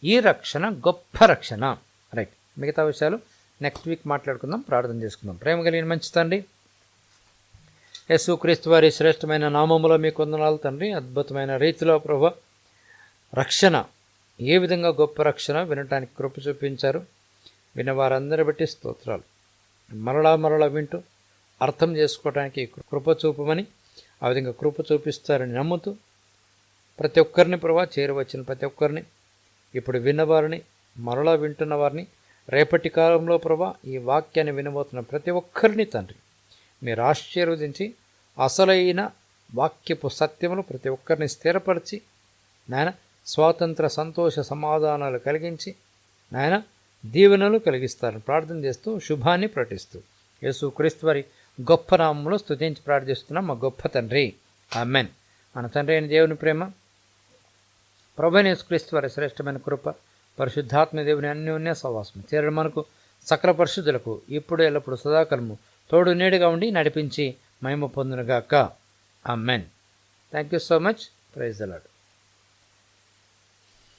ఈ రక్షణ గొప్ప రక్షణ. రైట్, మిగతా విషయాలు నెక్స్ట్ వీక్ మాట్లాడుకుందాం, ప్రార్థన చేసుకుందాం. ప్రేమ కలిగిన మంచి తండ్రి, యేసుక్రీస్తు వారి శ్రేష్టమైన నామములో మీకు వందనాలు తండ్రి. అద్భుతమైన రీతిలో ప్రభువా రక్షణ, ఏ విధంగా గొప్ప రక్షణ వినటానికి కృప చూపించారు. విన్నవారందరి బట్టి స్తోత్రాలు. మరలా వింటూ అర్థం చేసుకోవడానికి కృప చూపమని, ఆ విధంగా కృప చూపిస్తారని నమ్ముతూ ప్రతి ఒక్కరిని ప్రభా, చేరవచ్చిన ప్రతి ఒక్కరిని, ఇప్పుడు విన్నవారిని, మరలా వింటున్న వారిని, రేపటి కాలంలో ప్రభా ఈ వాక్యాన్ని వినబోతున్న ప్రతి ఒక్కరిని తండ్రి మీరు ఆశీర్వదించి అసలైన వాక్యపు సత్యములు ప్రతి ఒక్కరిని స్థిరపరిచి నాయన స్వాతంత్ర సంతోష సమాధానాలు కలిగించి నాయన దీవెనలు కలిగిస్తారని ప్రార్థన చేస్తూ శుభాన్ని ప్రకటిస్తూ యేసుక్రీస్తు వారి గొప్ప నామములో స్తుతించి ప్రార్థిస్తున్నాం మా గొప్ప తండ్రి, ఆమేన్. మన తండ్రి అయిన దేవుని ప్రేమ, ప్రభువైన యేసుక్రీస్తు వారి శ్రేష్టమైన కృప, పరిశుద్ధాత్మ దేవుని అన్యోన్య సహవాసము చేరడం మనకు సకల పరిశుద్ధులకు ఇప్పుడు ఎల్లప్పుడు సదాకాలము తోడు నీడుగా ఉండి నడిపించి మహిమ పొందునుగాక. Amen. Thank you so much. Praise the lord.